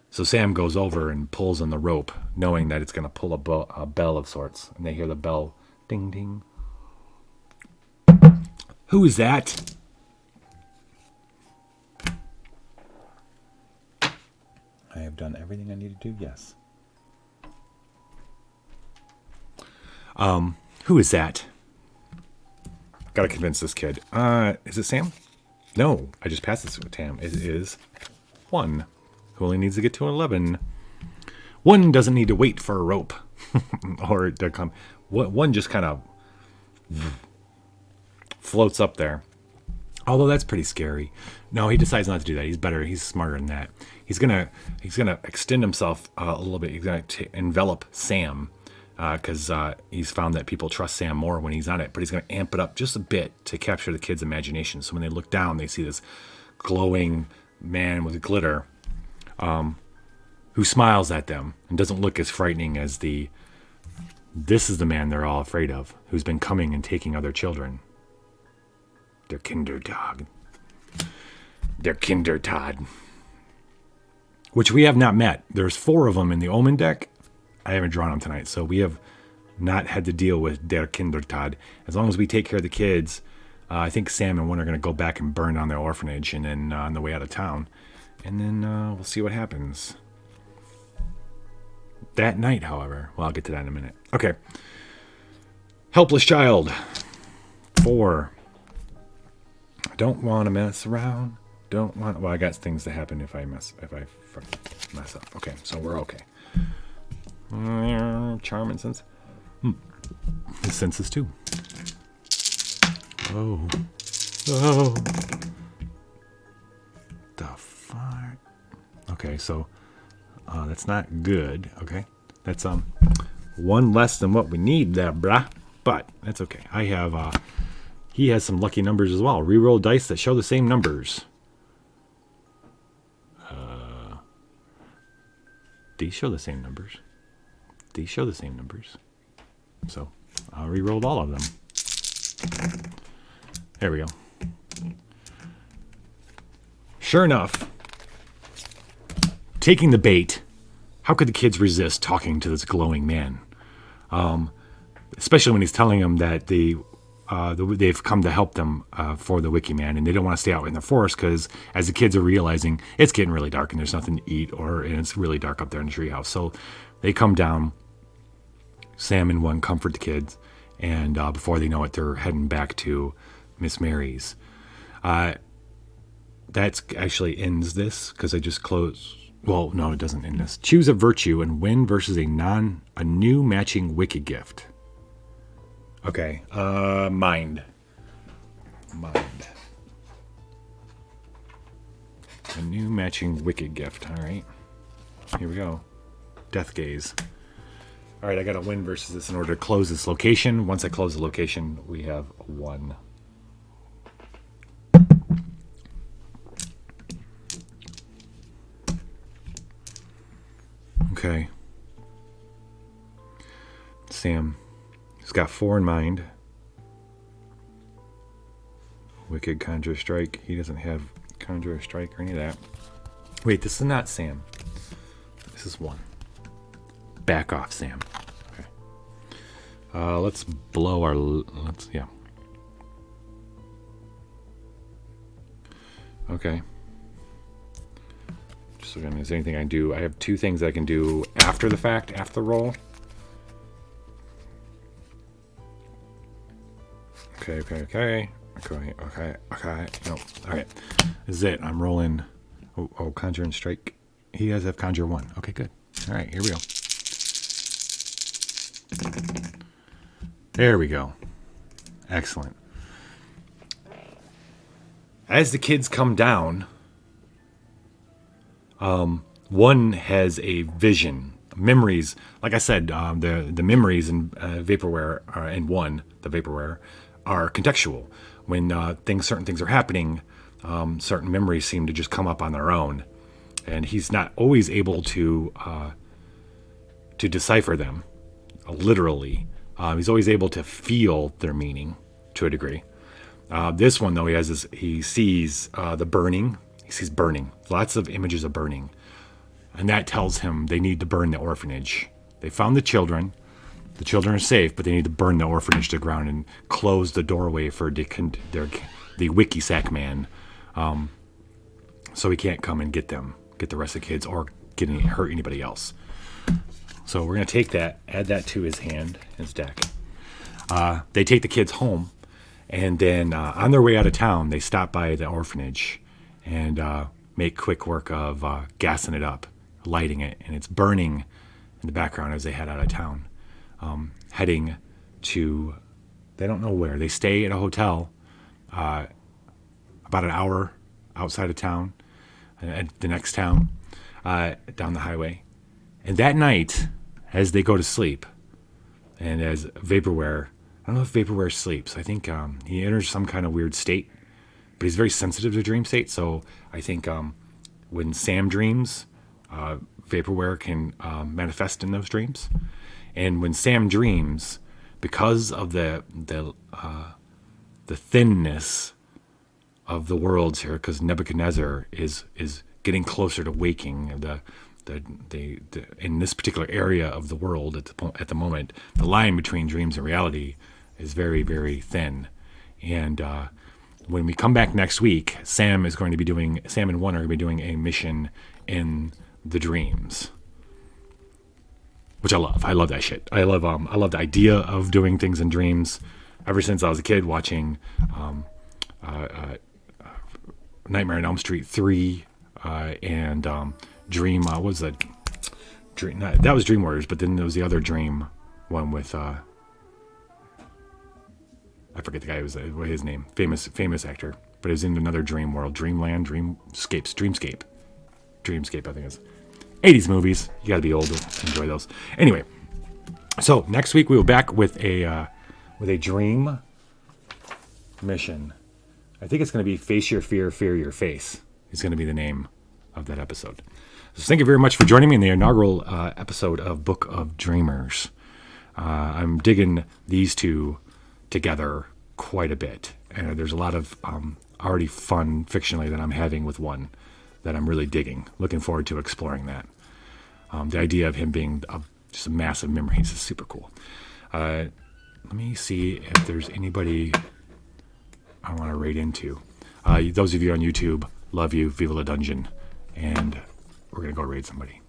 So Sam goes over and pulls on the rope, knowing that it's going to pull a bell of sorts. And they hear the bell, ding, ding. Who is that? I have done everything I need to do, yes. Who is that? Gotta convince this kid. Is it Sam? No, I just passed this with Tam. It is 1, who only needs to get to 11. 1 doesn't need to wait for a rope. Or to come. 1 just kind of floats up there. Although that's pretty scary. No, he decides not to do that. He's better. He's smarter than that. He's gonna extend himself a little bit. He's gonna envelop Sam. Because he's found that people trust Sam more when he's on it, but he's going to amp it up just a bit to capture the kids' imagination. So when they look down, they see this glowing man with glitter who smiles at them and doesn't look as frightening as this is the man they're all afraid of, who's been coming and taking other children. Their Kinderdog. Their Kindertod. Which we have not met. There's 4 of them in the Omen deck. I haven't drawn them tonight, so we have not had to deal with Der Kindertod. As long as we take care of the kids, I think Sam and 1 are going to go back and burn down their orphanage and then on the way out of town. And then we'll see what happens. That night, however, well, I'll get to that in a minute. Okay. Helpless child. 4. I don't want to mess around. don't want. Well, I got things to happen if I mess up. Okay, so we're okay. Charm and sense. His senses too. Oh. The fuck. Okay, so that's not good. Okay, that's one less than what we need there, brah. But that's okay. I have. He has some lucky numbers as well. Reroll dice that show the same numbers. These show the same numbers. These show the same numbers. So I re-rolled all of them. There we go. Sure enough, taking the bait, how could the kids resist talking to this glowing man? Especially when he's telling them that they've come to help them for the Wiki Man, and they don't want to stay out in the forest because, as the kids are realizing, it's getting really dark and there's nothing to eat, and it's really dark up there in the treehouse. So they come down. Sam and one comfort the kids, and before they know it, they're heading back to Miss Mary's. That's actually ends this because I just closed. Well, no, it doesn't end this. Choose a virtue and win versus a new matching wicked gift. Okay, mind. A new matching wicked gift. All right, here we go. Death gaze. All right, I got to win versus this in order to close this location. Once I close the location, we have 1. Okay. Sam has got 4 in mind. Wicked, Conjure, Strike. He doesn't have Conjure, Strike, or any of that. Wait, this is not Sam. This is 1. Back off, Sam. Okay. Let's blow our. Yeah. Okay. Just looking. Is there anything I can do? I have 2 things I can do after the fact, after the roll. Okay. No. All right. This is it. I'm rolling. Oh, Conjure and Strike. He does have Conjure 1. Okay, good. All right, here we go. There we go. Excellent. As the kids come down, one has a vision, memories. Like I said, the memories in vaporware and the vaporware are contextual. When certain things are happening, certain memories seem to just come up on their own, and he's not always able to decipher them. Literally, he's always able to feel their meaning to a degree. This one, though, he sees the burning. He sees burning, lots of images of burning, and that tells him they need to burn the orphanage. They found the children. The children are safe, but they need to burn the orphanage to the ground and close the doorway for the Wiki Sack Man, so he can't come and get the rest of the kids, or hurt anybody else. So we're going to take that, add that to his deck. They take the kids home, and then on their way out of town, they stop by the orphanage and make quick work of gassing it up, lighting it, and it's burning in the background as they head out of town, heading to, they don't know where. They stay at a hotel about an hour outside of town, at the next town, down the highway. And that night, as they go to sleep, and as Vaporware, I don't know if Vaporware sleeps. I think he enters some kind of weird state, but he's very sensitive to dream state. So I think when Sam dreams, Vaporware can manifest in those dreams. And when Sam dreams, because of the thinness of the worlds here, because Nebuchadnezzar is getting closer to waking, the in this particular area of the world at the moment, the line between dreams and reality is very, very thin. And when we come back next week, Sam and one are going to be doing a mission in the dreams, which I love. I love that shit. I love the idea of doing things in dreams. Ever since I was a kid, watching Nightmare on Elm Street 3, and Dream. What was that? Dream. That was Dream Warriors, but then there was the other Dream one with. I forget the guy. What was his name? Famous actor, but it was in another Dream world. Dreamland, Dreamscape. I think it's 80s movies. You got to be old to enjoy those. Anyway, so next week we will be back with a dream mission. I think it's going to be Face Your Fear, Fear Your Face. Is going to be the name of that episode. So thank you very much for joining me in the inaugural episode of Book of Dreamers. I'm digging these two together quite a bit. And there's a lot of already fun fictionally that I'm having with one that I'm really digging. Looking forward to exploring that. The idea of him being just a massive memory is super cool. Let me see if there's anybody I want to raid into. Those of you on YouTube, love you, Viva la Dungeon. And we're going to go raid somebody.